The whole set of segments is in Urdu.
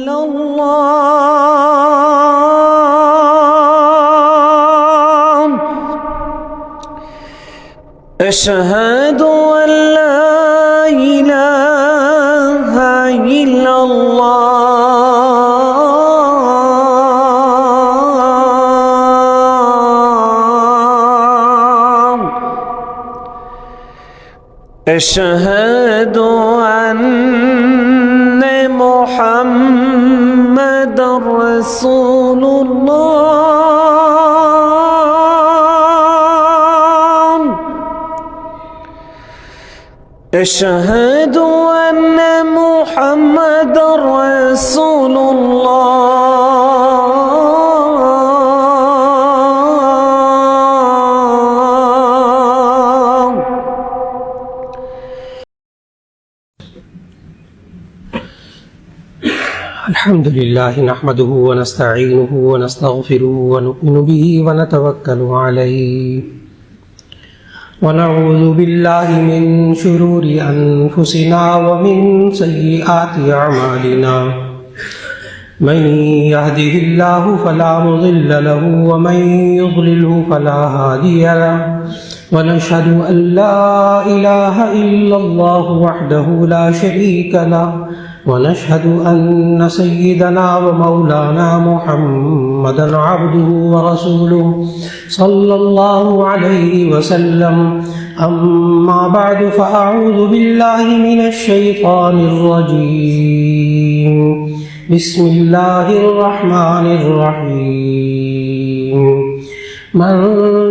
إلا الله أشهد أن لا إله إلا الله أشهد أن محمد رسول الله أشهد أن محمد رسول الله. الحمد لله نحمده ونستعينه ونستغفره ونؤمن به ونتوكل عليه ونعوذ بالله من شرور أنفسنا ومن سيئات أعمالنا من يهده الله فلا مضل له ومن يضلله فلا هادي له ونشهد أن لا إله إلا الله وحده لا شريك له ونشهد أن سيدنا ومولانا محمدا عبده ورسوله صلى الله عليه وسلم. أما بعد فأعوذ بالله من الشيطان الرجيم. بسم الله الرحمن الرحيم. من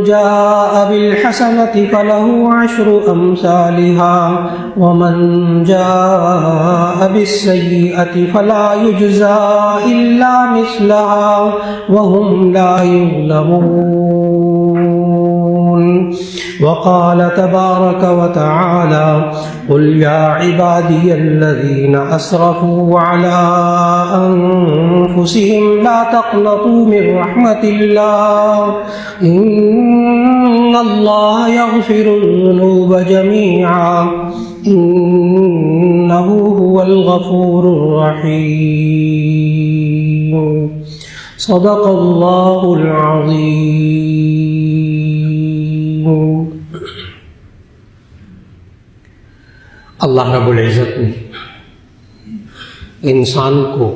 جاء بالحسنة فله عشر أمثالها ومن جاء بالسيئة فلا يجزى إلا مثلها وهم لا يظلمون. وقال تبارك وتعالى قل يا عبادي الذين أسرفوا على أنفسهم لا تقنطوا من رحمة الله إن الله يغفر الذنوب جميعا إنه هو الغفور الرحيم. صدق الله العظيم. اللہ رب العزت نے انسان کو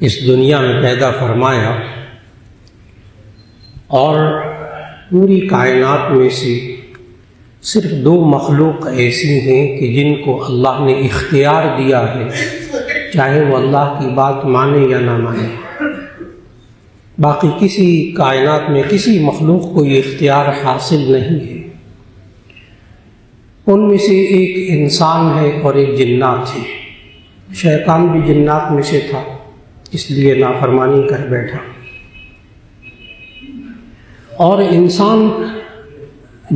اس دنیا میں پیدا فرمایا اور پوری کائنات میں سے صرف دو مخلوق ایسی ہیں کہ جن کو اللہ نے اختیار دیا ہے چاہے وہ اللہ کی بات مانے یا نہ مانے. باقی کسی کائنات میں کسی مخلوق کو یہ اختیار حاصل نہیں ہے. ان میں سے ایک انسان ہے اور ایک جنات ہے. شیطان بھی جنات میں سے تھا اس لیے نافرمانی کر بیٹھا. اور انسان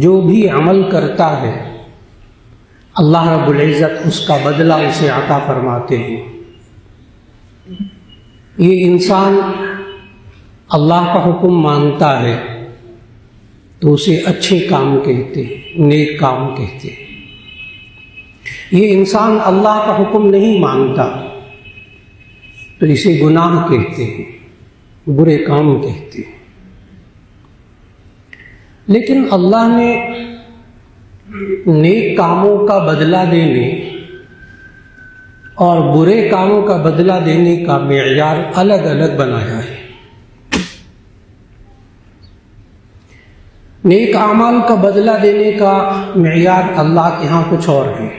جو بھی عمل کرتا ہے اللہ رب العزت اس کا بدلہ اسے عطا فرماتے ہیں. یہ انسان اللہ کا حکم مانتا ہے تو اسے اچھے کام کہتے ہیں, نیک کام کہتے ہیں. یہ انسان اللہ کا حکم نہیں مانتا تو اسے گناہ کہتے ہیں, برے کام کہتے ہیں. لیکن اللہ نے نیک کاموں کا بدلہ دینے اور برے کاموں کا بدلہ دینے کا معیار الگ الگ بنایا ہے. نیک اعمال کا بدلہ دینے کا معیار اللہ کے ہاں کچھ اور ہے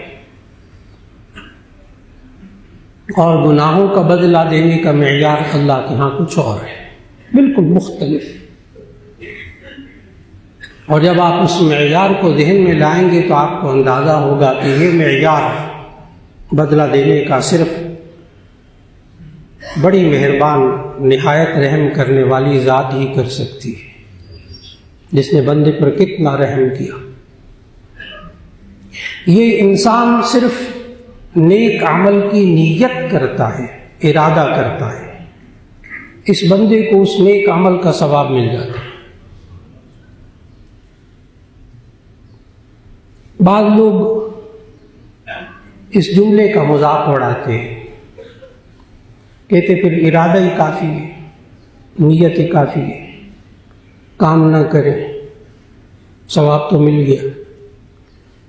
اور گناہوں کا بدلہ دینے کا معیار اللہ کے ہاں کچھ اور ہے, بالکل مختلف. اور جب آپ اس معیار کو ذہن میں لائیں گے تو آپ کو اندازہ ہوگا کہ یہ معیار بدلہ دینے کا صرف بڑی مہربان نہایت رحم کرنے والی ذات ہی کر سکتی ہے جس نے بندے پر کتنا رحم کیا. یہ انسان صرف نیک عمل کی نیت کرتا ہے, ارادہ کرتا ہے, اس بندے کو اس نیک عمل کا ثواب مل جاتا ہے. بعض لوگ اس جملے کا مذاق اڑاتے ہیں کہتے پھر ارادہ ہی کافی ہے، نیت ہی کافی ہے، کام نہ کریں ثواب تو مل گیا۔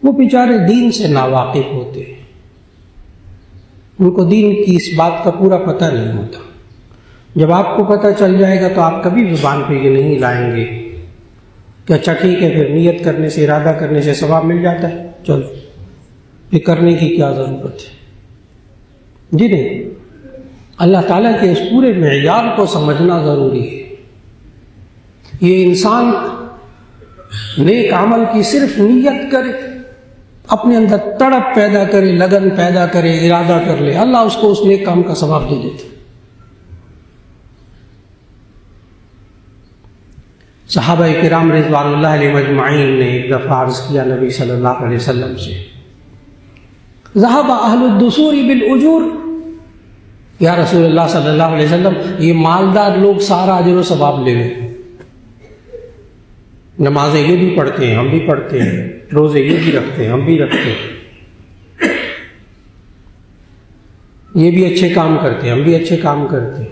وہ بیچارے دین سے ناواقف ہوتے ہیں، ان کو دین کی اس بات کا پورا پتہ نہیں ہوتا۔ جب آپ کو پتہ چل جائے گا تو آپ کبھی زبان پہ یہ نہیں لائیں گے کہ اچھا ٹھیک ہے پھر نیت کرنے سے، ارادہ کرنے سے ثواب مل جاتا ہے، چلو یہ کرنے کی کیا ضرورت ہے۔ جی نہیں، اللہ تعالیٰ کے اس پورے معیار کو سمجھنا ضروری ہے۔ یہ انسان نیک عمل کی صرف نیت کرے، اپنے اندر تڑپ پیدا کرے، لگن پیدا کرے، ارادہ کر لے، اللہ اس کو اس نیک کام کا ثواب دے دیتے۔ صحابہ کرام رضوان اللہ علیہ مجمعین نے ایک دفعہ عرض کیا نبی صلی اللہ علیہ وسلم سے، ذهب اہل الدثور بالاجور، یا رسول اللہ صلی اللہ علیہ وسلم یہ مالدار لوگ سارا اجر و ثواب لے لیں، نمازیں یہ بھی پڑھتے ہیں ہم بھی پڑھتے ہیں، روزے یہ بھی رکھتے ہیں ہم بھی رکھتے ہیں، یہ بھی اچھے کام کرتے ہیں ہم بھی اچھے کام کرتے ہیں،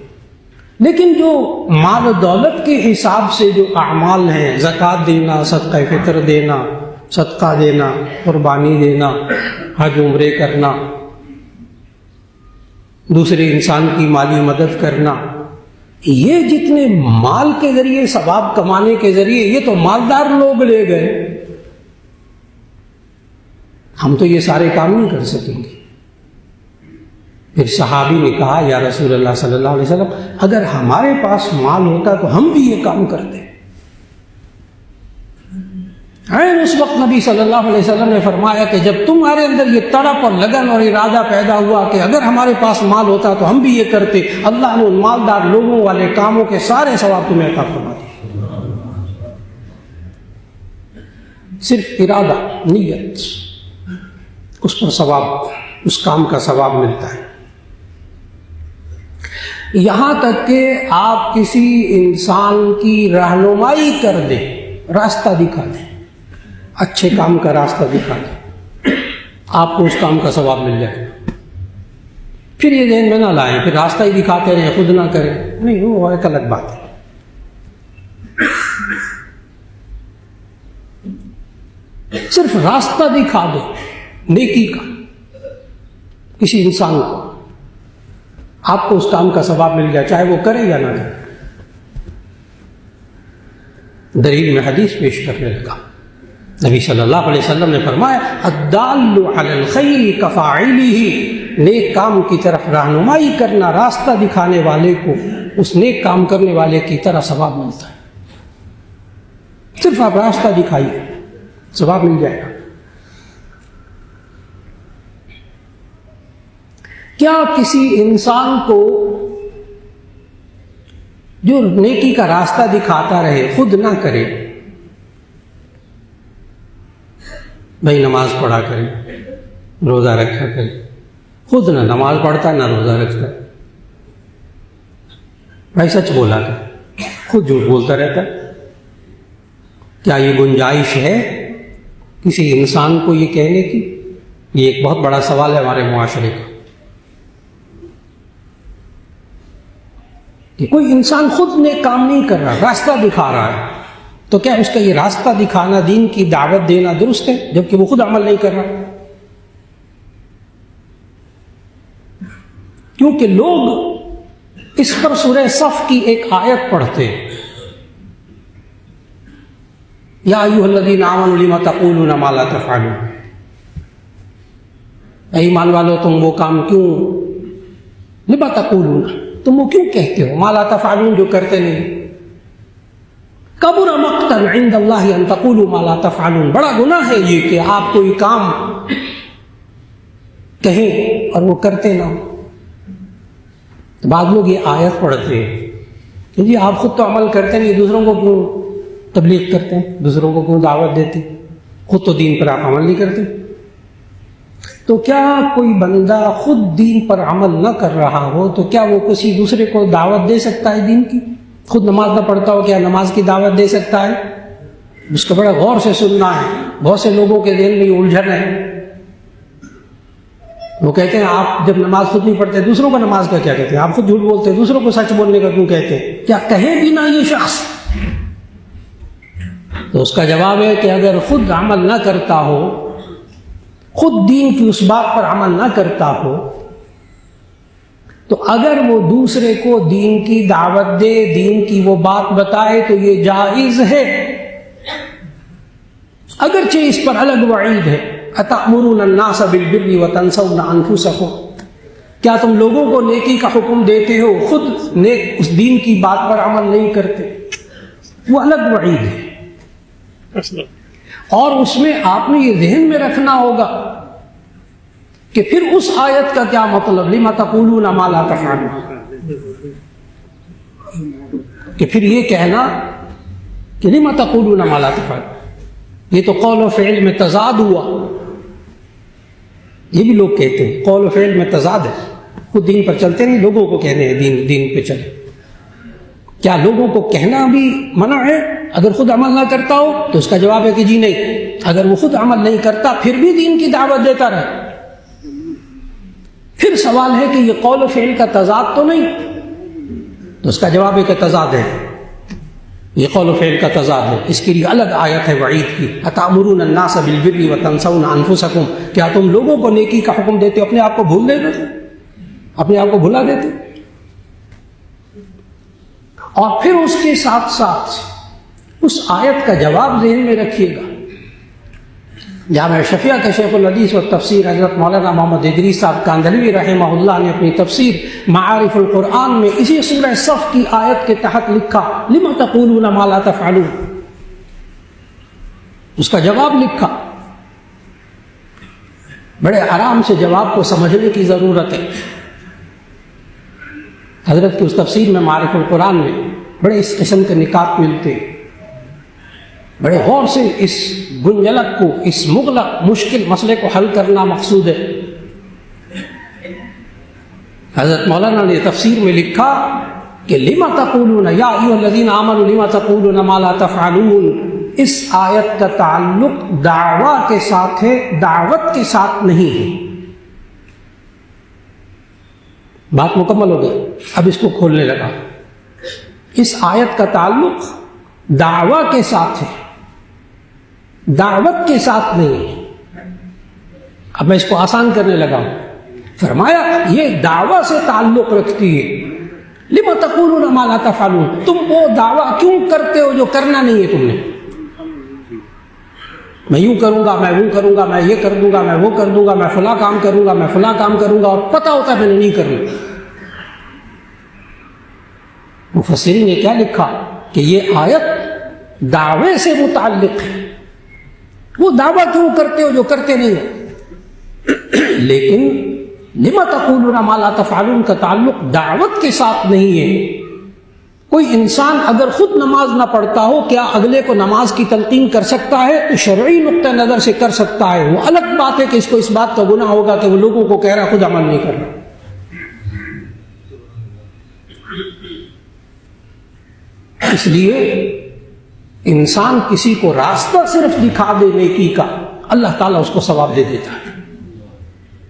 لیکن جو مال و دولت کے حساب سے جو اعمال ہیں، زکوٰۃ دینا، صدقہ فطر دینا، صدقہ دینا، قربانی دینا، حج عمرے کرنا، دوسرے انسان کی مالی مدد کرنا، یہ جتنے مال کے ذریعے ثواب کمانے کے ذریعے یہ تو مالدار لوگ لے گئے، ہم تو یہ سارے کام نہیں کر سکیں گے۔ پھر صحابی نے کہا یا رسول اللہ صلی اللہ علیہ وسلم اگر ہمارے پاس مال ہوتا تو ہم بھی یہ کام کرتے۔ اس وقت نبی صلی اللہ علیہ وسلم نے فرمایا کہ جب تمہارے اندر یہ تڑپ اور لگن اور ارادہ پیدا ہوا کہ اگر ہمارے پاس مال ہوتا تو ہم بھی یہ کرتے، اللہ نے ان مالدار لوگوں والے کاموں کے سارے ثواب تمہیں عطا فرما دیے۔ صرف ارادہ، نیت، اس پر ثواب، اس کام کا ثواب ملتا ہے۔ یہاں تک کہ آپ کسی انسان کی رہنمائی کر دیں، راستہ دکھا دیں، اچھے کام کا راستہ دکھا دیں، آپ کو اس کام کا ثواب مل جائے گا۔ پھر یہ ذہن میں نہ لائیں پھر راستہ ہی دکھاتے رہیں خود نہ کریں، نہیں وہ ایک الگ بات ہے۔ صرف راستہ دکھا دو نیکی کا کسی انسان کو، آپ کو اس کام کا ثواب مل گیا چاہے وہ کرے یا نہ کرے۔ دلیل میں حدیث پیش کرنے لگا، نبی صلی اللہ علیہ وسلم نے فرمایا الدال علی الخیر کفاعلہ، نیک کام کی طرف رہنمائی کرنا، راستہ دکھانے والے کو اس نیک کام کرنے والے کی طرح ثواب ملتا ہے۔ صرف آپ راستہ دکھائیے، ثواب مل جائے گا۔ کیا کسی انسان کو جو نیکی کا راستہ دکھاتا رہے خود نہ کرے، بھائی نماز پڑھا کرے، روزہ رکھا کرے، خود نہ نماز پڑھتا نہ روزہ رکھتا، بھائی سچ بولا کرے، خود جھوٹ بولتا رہتا، کیا یہ گنجائش ہے کسی انسان کو یہ کہنے کی؟ یہ ایک بہت بڑا سوال ہے ہمارے معاشرے کا کہ کوئی انسان خود نیک کام نہیں کر رہا، راستہ دکھا رہا ہے، تو کیا اس کا یہ راستہ دکھانا، دین کی دعوت دینا درست ہے جبکہ وہ خود عمل نہیں کر رہا؟ کیونکہ لوگ اس پر سورہ صف کی ایک آیت پڑھتے ہیں، یا ایھا الذین آمنوا لم تقولون ما لا تفعلون، اے ایمان والو تم وہ کام کیوں، لم تقولون تم وہ کیوں کہتے ہو، ما لا تفعلون جو کرتے نہیں، کبر مقتا عند اللہ ان تقولوا ما لا تفعلون، بڑا گناہ ہے یہ کہ آپ کوئی کام کہیں اور وہ کرتے نہ ہو۔ تو بعض لوگ یہ آیت پڑھتے ہیں کہ جی آپ خود تو عمل کرتے نہیں، دوسروں کو کیوں تبلیغ کرتے ہیں، دوسروں کو کیوں دعوت دیتے، خود تو دین پر آپ عمل نہیں کرتے۔ تو کیا کوئی بندہ خود دین پر عمل نہ کر رہا ہو تو کیا وہ کسی دوسرے کو دعوت دے سکتا ہے دین کی؟ خود نماز نہ پڑھتا ہو کیا نماز کی دعوت دے سکتا ہے؟ اس کو بڑا غور سے سننا ہے، بہت سے لوگوں کے ذہن میں یہ الجھن ہے، وہ کہتے ہیں آپ جب نماز خود نہیں پڑھتے دوسروں کو نماز کا کیا کہتے ہیں؟ آپ خود جھوٹ بولتے ہیں، دوسروں کو سچ بولنے کا کیوں کہتے ہیں؟ کیا کہے بھی نہ یہ شخص؟ تو اس کا جواب ہے کہ اگر خود عمل نہ کرتا ہو، خود دین کی اس بات پر عمل نہ کرتا ہو، تو اگر وہ دوسرے کو دین کی دعوت دے، دین کی وہ بات بتائے تو یہ جائز ہے، اگرچہ اس پر الگ وعید ہے۔ اَتَأْمُرُونَ النَّاسَ بِالْبِرِّ وَتَنْسَوْنَ أَنفُسَكُمْ، کیا تم لوگوں کو نیکی کا حکم دیتے ہو، خود نیک اس دین کی بات پر عمل نہیں کرتے؟ وہ الگ وعید ہے، اور اس میں آپ نے یہ ذہن میں رکھنا ہوگا کہ پھر اس آیت کا کیا مطلب، لِمَ تَقُولُونَ مَا لَا تَفْعَلُونَ، کہ پھر یہ کہنا کہ لِمَ تَقُولُونَ مَا لَا تَفْعَلُونَ، یہ تو قول و فعل میں تضاد ہوا۔ یہ بھی لوگ کہتے ہیں قول و فعل میں تضاد ہے، خود دین پر چلتے نہیں، لوگوں کو کہنے ہیں دین پہ چلے۔ کیا لوگوں کو کہنا بھی منع ہے اگر خود عمل نہ کرتا ہو؟ تو اس کا جواب ہے کہ جی نہیں، اگر وہ خود عمل نہیں کرتا پھر بھی دین کی دعوت دیتا رہے، پھر سوال ہے کہ یہ قول و فعل کا تضاد تو نہیں؟ تو اس کا جواب ہے کہ تضاد ہے، یہ قول و فعل کا تضاد ہے، اس کے لیے الگ آیت ہے وعید کی۔ اَتَأْمُرُونَ النَّاسَ بِالْبِرِّ وَتَنْسَوْنَ أَنفُسَكُمْ، کیا تم لوگوں کو نیکی کا حکم دیتے ہو، اپنے آپ کو بھول دیتے، اپنے آپ کو بھلا دیتے؟ اور پھر اس کے ساتھ ساتھ اس آیت کا جواب ذہن میں رکھیے گا۔ جامع شفیع کے شیخ الحدیث و تفسیر حضرت مولانا محمد ادریس صاحب کاندھلوی رحمہ اللہ نے اپنی تفسیر معارف القرآن میں اسی سورہ صف کی آیت کے تحت لکھا لِمَ تَقُولُونَ مَا لَا تَفْعَلُونَ، اس کا جواب لکھا۔ بڑے آرام سے جواب کو سمجھنے کی ضرورت ہے۔ حضرت کی اس تفسیر میں معارف القرآن میں بڑے اس قسم کے نکات ملتے ہیں، بڑے غور سے اس گنجلک کو، اس مغلق مشکل مسئلے کو حل کرنا مقصود ہے۔ حضرت مولانا نے تفسیر میں لکھا کہ لِمَ تَقُولُونَ یا ایھا الذین آمنوا لِمَ تَقُولُونَ مَا لَا تَفْعَلُونَ، اس آیت کا تعلق دعویٰ کے ساتھ ہے، دعوت کے ساتھ نہیں ہے۔ بات مکمل ہو گئی، اب اس کو کھولنے لگا۔ اس آیت کا تعلق دعویٰ کے ساتھ ہے، دعوت کے ساتھ نہیں ہے۔ اب میں اس کو آسان کرنے لگا ہوں۔ فرمایا یہ دعویٰ سے تعلق رکھتی ہے۔ لِمَ تَقُولُونَ مَا لَا تَفْعَلُونَ، تم وہ دعویٰ کیوں کرتے ہو جو کرنا نہیں ہے تم نے؟ میں یوں کروں گا، میں وہ کروں گا، میں یہ کر دوں گا، میں وہ کر دوں گا، میں فلاں کام کروں گا، میں فلاں کام کروں گا، اور پتہ ہوتا ہے میں نے نہیں کرنا۔ مفسرین نے کیا لکھا کہ یہ آیت دعوے سے متعلق ہے، وہ دعویٰ کیوں کرتے ہو جو کرتے نہیں ہو؟ لیکن لِمَ تَقُولُونَ مَا لَا تَفْعَلُونَ کا تعلق دعوت کے ساتھ نہیں ہے۔ کوئی انسان اگر خود نماز نہ پڑھتا ہو، کیا اگلے کو نماز کی تلقین کر سکتا ہے؟ تو شرعی نقطہ نظر سے کر سکتا ہے۔ وہ الگ بات ہے کہ اس کو اس بات کا گناہ ہوگا کہ وہ لوگوں کو کہہ رہا خود عمل نہیں کر رہا۔ اس لیے انسان کسی کو راستہ صرف دکھا دے نیکی کا، اللہ تعالیٰ اس کو ثواب دے دیتا ہے۔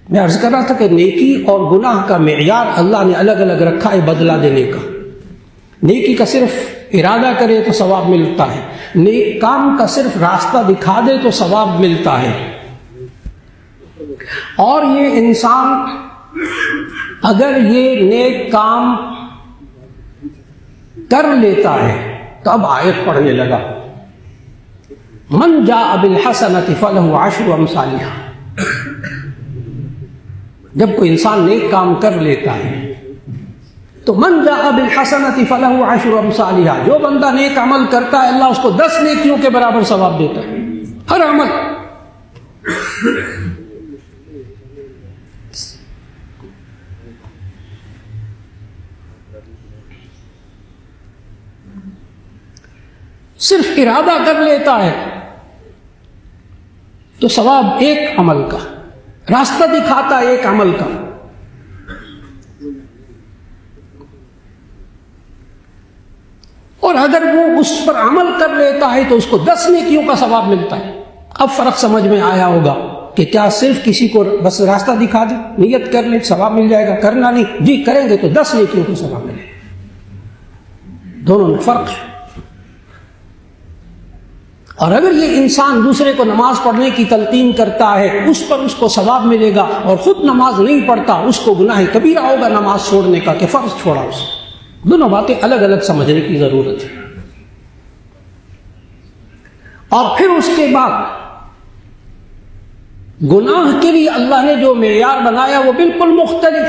میں عرض کر رہا تھا کہ نیکی اور گناہ کا معیار اللہ نے الگ الگ رکھا ہے بدلہ دینے کا۔ نیکی کا صرف ارادہ کرے تو ثواب ملتا ہے، نیک کام کا صرف راستہ دکھا دے تو ثواب ملتا ہے۔ اور یہ انسان اگر یہ نیک کام کر لیتا ہے تو اب آیت پڑھنے لگا، من جاء بالحسنۃ فلہ عشر امثالھا۔ جب کوئی انسان نیک کام کر لیتا ہے تو من جاء بالحسنۃ فلہ عشر امثالھا، جو بندہ نیک عمل کرتا ہے اللہ اس کو 10 نیکیوں کے برابر ثواب دیتا ہے، ہر عمل۔ صرف ارادہ کر لیتا ہے تو ثواب ایک عمل کا، راستہ دکھاتا ہے ایک عمل کا۔ اور اگر وہ اس پر عمل کر لیتا ہے تو اس کو 10 نیکیوں کا ثواب ملتا ہے۔ اب فرق سمجھ میں آیا ہوگا کہ کیا صرف کسی کو بس راستہ دکھا دیں، نیت کر لیں ثواب مل جائے گا، کرنا نہیں جی کریں گے تو 10 نیکیوں کو ثواب ملے گا، دونوں میں فرق ہے۔ اور اگر یہ انسان دوسرے کو نماز پڑھنے کی تلقین کرتا ہے اس پر اس کو ثواب ملے گا، اور خود نماز نہیں پڑھتا اس کو گناہ کبیرہ ہوگا نماز چھوڑنے کا کہ فرض چھوڑا اس نے۔ دونوں باتیں الگ الگ سمجھنے کی ضرورت ہے۔ اور پھر اس کے بعد گناہ کے لیے اللہ نے جو معیار بنایا وہ بالکل مختلف۔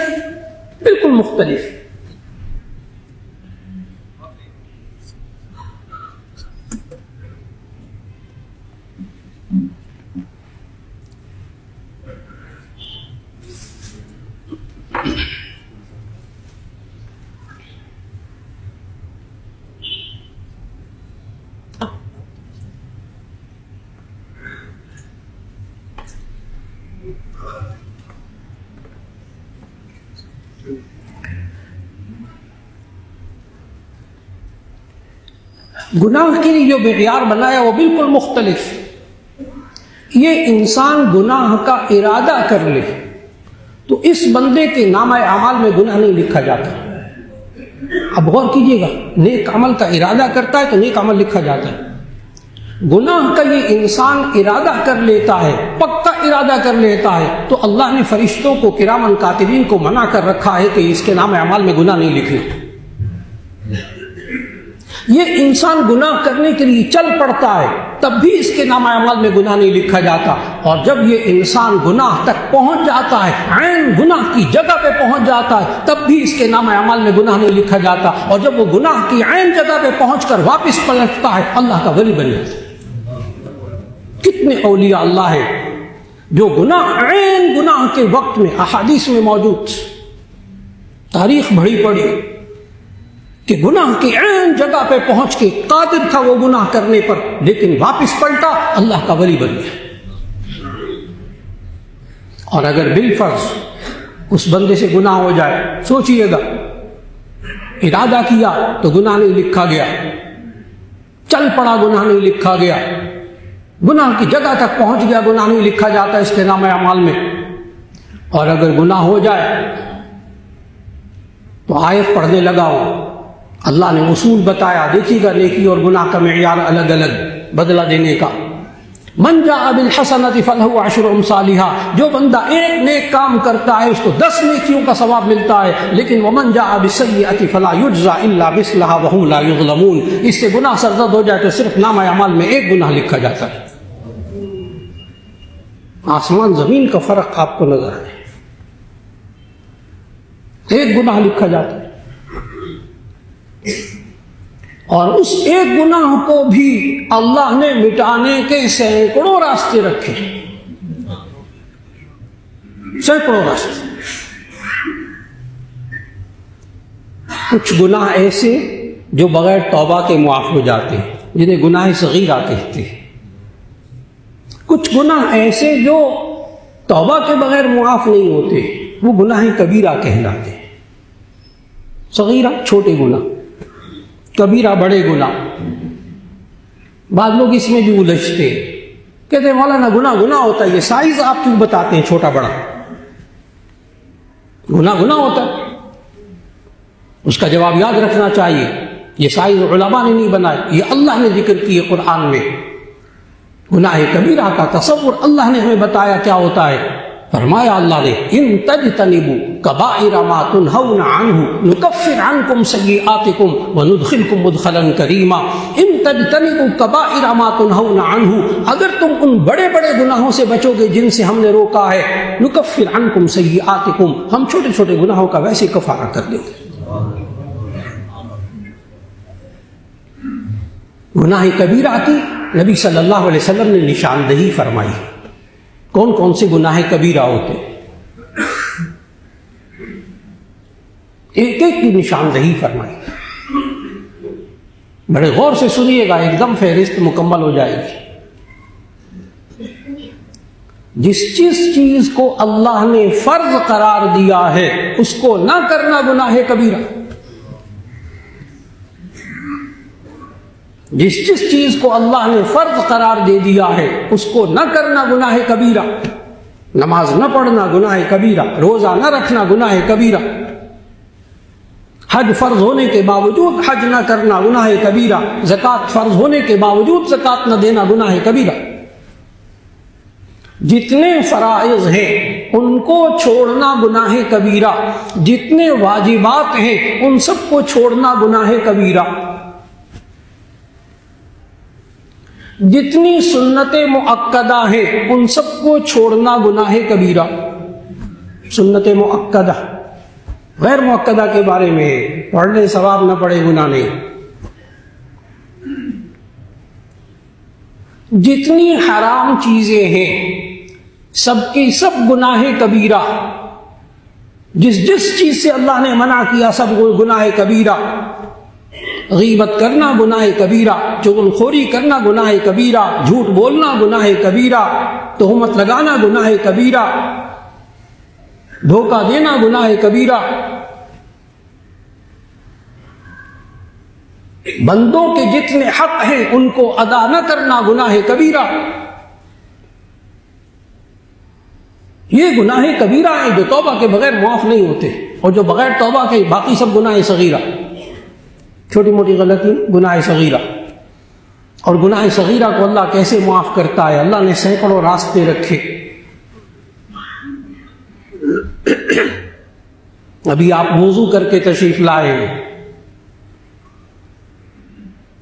گناہ کے لیے جو معیار بنایا وہ بالکل مختلف۔ یہ انسان گناہ کا ارادہ کر لے تو اس بندے کے نامہ اعمال میں گناہ نہیں لکھا جاتا۔ اب غور کیجئے گا، نیک عمل کا ارادہ کرتا ہے تو نیک عمل لکھا جاتا ہے۔ گناہ کا یہ انسان ارادہ کر لیتا ہے، پکا ارادہ کر لیتا ہے، تو اللہ نے فرشتوں کو کرامن کاتبین کو منع کر رکھا ہے کہ اس کے نام اعمال میں گناہ نہیں لکھنا۔ یہ انسان گناہ کرنے کے لیے چل پڑتا ہے تب بھی اس کے نام اعمال میں گناہ نہیں لکھا جاتا، اور جب یہ انسان گناہ تک پہنچ جاتا ہے، عین گناہ کی جگہ پہ پہنچ جاتا ہے، تب بھی اس کے نام اعمال میں گناہ نہیں لکھا جاتا، اور جب وہ گناہ کی عین جگہ پہ پہنچ کر واپس پلٹتا ہے اللہ کا ولی بن جاتا ہے۔ کتنے اولیاء اللہ ہیں جو عین گناہ کے وقت میں احادیث میں موجود، تاریخ بڑی پڑی کہ گناہ کی عین جگہ پہ پہنچ کے قادر تھا وہ گناہ کرنے پر، لیکن واپس پلٹا، اللہ کا ولی بن گیا۔ اور اگر بالفرض اس بندے سے گناہ ہو جائے، سوچئے گا ارادہ کیا تو گناہ نہیں لکھا گیا، چل پڑا گناہ نہیں لکھا گیا، گناہ کی جگہ تک پہنچ گیا گناہ نہیں لکھا جاتا اس کے نام اعمال میں۔ اور اگر گناہ ہو جائے تو آیت پڑھنے لگا ہوں، اللہ نے اصول بتایا، دیکھیے گا نیکی اور گناہ کا معیار الگ الگ بدلہ دینے کا۔ من جاء بالحسنۃ فلہ عشر امثالها، جو بندہ ایک نیک کام کرتا ہے اس کو 10 نیکیوں کا ثواب ملتا ہے، لیکن ومن جاء بالسیئۃ فلا یجزى الا مثلها وهم لا یظلمون، اس سے گناہ سرزد ہو جائے تو صرف نامہ اعمال میں ایک گناہ لکھا جاتا ہے۔ آسمان زمین کا فرق آپ کو نظر آئے، ایک گناہ لکھا جاتا ہے، اور اس ایک گناہ کو بھی اللہ نے مٹانے کے سینکڑوں راستے رکھے، سینکڑوں راستے۔ کچھ گناہ ایسے جو بغیر توبہ کے معاف ہو جاتے ہیں، جنہیں گناہ صغیرہ کہتے ہیں۔ کچھ گناہ ایسے جو توبہ کے بغیر معاف نہیں ہوتے، وہ گناہ کبیرہ کہلاتے ہیں۔ صغیرہ چھوٹے گناہ، کبیرہ بڑے گناہ۔ بعض لوگ اس میں بھی الجھتے کہتے ہیں مولانا گناہ ہوتا ہے، یہ سائز آپ کیوں بتاتے ہیں چھوٹا بڑا؟ گناہ ہوتا ہے، اس کا جواب یاد رکھنا چاہیے، یہ سائز علماء نے نہیں بنائے، یہ اللہ نے ذکر کی ہے قرآن میں۔ گناہ کبیرہ کا تصور اللہ نے ہمیں بتایا کیا ہوتا ہے، فرمایا اللہ نے ان تجتنبوا کبائر ما تنہون عنہ نکفر عنکم سیئاتکم وندخلکم مدخلا کریما۔ ان تجتنبوا کبائر ما تنہون عنہ، اگر تم ان بڑے بڑے گناہوں سے بچو گے جن سے ہم نے روکا ہے، نکفر عنکم سیئاتکم، ہم چھوٹے چھوٹے گناہوں کا ویسے کفارہ کر دیں گے۔ گناہ کبیرہ کی نبی صلی اللہ علیہ وسلم نے نشاندہی فرمائی، کون کون سے گناہ کبیرہ ہوتے، ایک ایک کی نشاندہی فرمائی۔ بڑے غور سے سنیے گا، ایک دم فہرست مکمل ہو جائے گی۔ جس چیز کو اللہ نے فرض قرار دیا ہے اس کو نہ کرنا گناہ کبیرہ، جس چیز کو اللہ نے فرض قرار دے دیا ہے اس کو نہ کرنا گناہ کبیرہ۔ نماز نہ پڑھنا گناہ کبیرہ، روزہ نہ رکھنا گناہ کبیرہ، حج فرض ہونے کے باوجود حج نہ کرنا گناہ کبیرہ، زکوٰۃ فرض ہونے کے باوجود زکوٰۃ نہ دینا گناہ کبیرہ۔ جتنے فرائض ہیں ان کو چھوڑنا گناہ کبیرہ، جتنے واجبات ہیں ان سب کو چھوڑنا گناہ کبیرہ، جتنی سنت مؤکدہ ہیں ان سب کو چھوڑنا گناہ کبیرہ۔ سنت مؤکدہ، غیر مؤکدہ کے بارے میں پڑھنے ثواب نہ پڑے گناہ نہیں۔ جتنی حرام چیزیں ہیں سب کی سب گناہ کبیرہ، جس چیز سے اللہ نے منع کیا سب گناہ کبیرہ۔ غیبت کرنا گناہ کبیرہ، چغل خوری کرنا گناہ کبیرہ، جھوٹ بولنا گناہ کبیرہ، تہمت لگانا گناہ کبیرہ، دھوکہ دینا گناہ کبیرہ، بندوں کے جتنے حق ہیں ان کو ادا نہ کرنا گناہ کبیرہ۔ یہ گناہ کبیرہ ہیں جو توبہ کے بغیر معاف نہیں ہوتے، اور جو بغیر توبہ کے باقی سب گناہ صغیرہ، چھوٹی موٹی غلطی گناہ صغیرہ۔ اور گناہ صغیرہ کو اللہ کیسے معاف کرتا ہے؟ اللہ نے سینکڑوں راستے رکھے۔ ابھی آپ وضو کر کے تشریف لائے ہیں،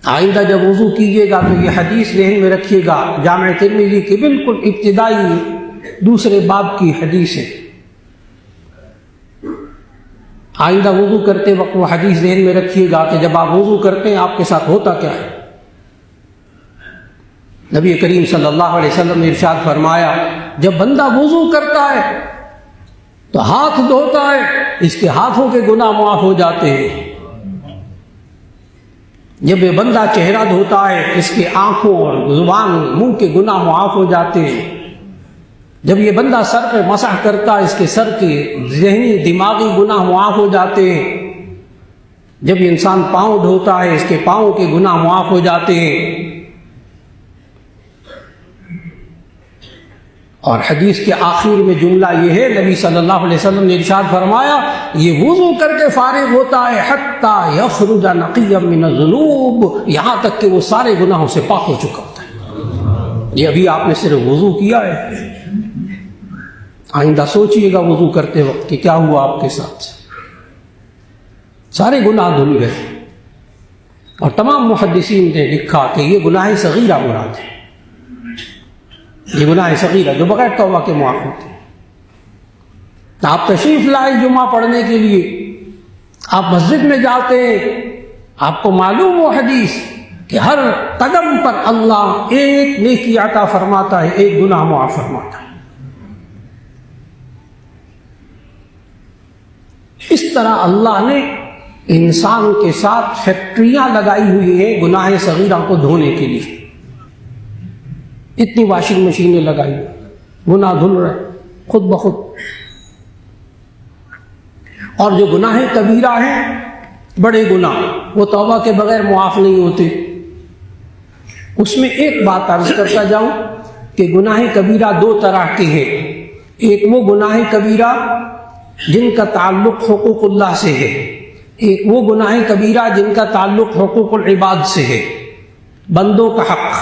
آئندہ جب وضو کیجیے گا تو یہ حدیث ذہن میں رکھیے گا، جامع ترمذی کی بالکل ابتدائی دوسرے باب کی حدیث ہے۔ آئندہ وضو کرتے وقت وہ حدیث ذہن میں رکھیے گا کہ جب آپ وضو کرتے ہیں آپ کے ساتھ ہوتا کیا ہے۔ نبی کریم صلی اللہ علیہ وسلم نے ارشاد فرمایا، جب بندہ وضو کرتا ہے تو ہاتھ دھوتا ہے، اس کے ہاتھوں کے گناہ معاف ہو جاتے ہیں۔ جب یہ بندہ چہرہ دھوتا ہے اس کے آنکھوں اور زبان منہ کے گناہ معاف ہو جاتے ہیں۔ جب یہ بندہ سر پہ مسح کرتا ہے اس کے سر کے ذہنی دماغی گناہ معاف ہو جاتے ہیں۔ جب یہ انسان پاؤں دھوتا ہے اس کے پاؤں کے گناہ معاف ہو جاتے ہیں۔ اور حدیث کے آخر میں جملہ یہ ہے، نبی صلی اللہ علیہ وسلم نے ارشاد فرمایا، یہ وضو کر کے فارغ ہوتا ہے حتی یخرج نقیا من الذنوب، یہاں تک کہ وہ سارے گناہوں سے پاک ہو چکا ہوتا ہے۔ یہ ابھی آپ نے صرف وضو کیا ہے، آئندہ سوچئے گا وضو کرتے وقت کہ کیا ہوا آپ کے ساتھ، سارے گناہ دھل گئے۔ اور تمام محدثین نے لکھا کہ یہ گناہ صغیرہ مراد ہے، یہ گناہ صغیرہ جو بغیر توبہ کے معاف ہوتے ہیں۔ آپ تشریف لائے جمعہ پڑھنے کے لیے، آپ مسجد میں جاتے ہیں، آپ کو معلوم وہ حدیث کہ ہر قدم پر اللہ ایک نیکی عطا فرماتا ہے، ایک گناہ معاف فرماتا ہے۔ اس طرح اللہ نے انسان کے ساتھ فیکٹریاں لگائی ہوئی ہیں گناہ صغیرہ کو دھونے کے لیے۔ اتنی واشنگ مشینیں لگائی ہیں، گناہ دھل رہے خود بخود۔ اور جو گناہ کبیرہ ہیں، بڑے گناہ، وہ توبہ کے بغیر معاف نہیں ہوتے۔ اس میں ایک بات عرض کرتا جاؤں کہ گناہ کبیرہ دو طرح کے ہیں۔ ایک وہ گناہ کبیرہ جن کا تعلق حقوق اللہ سے ہے، ایک وہ گناہ کبیرہ جن کا تعلق حقوق العباد سے ہے۔ بندوں کا حق،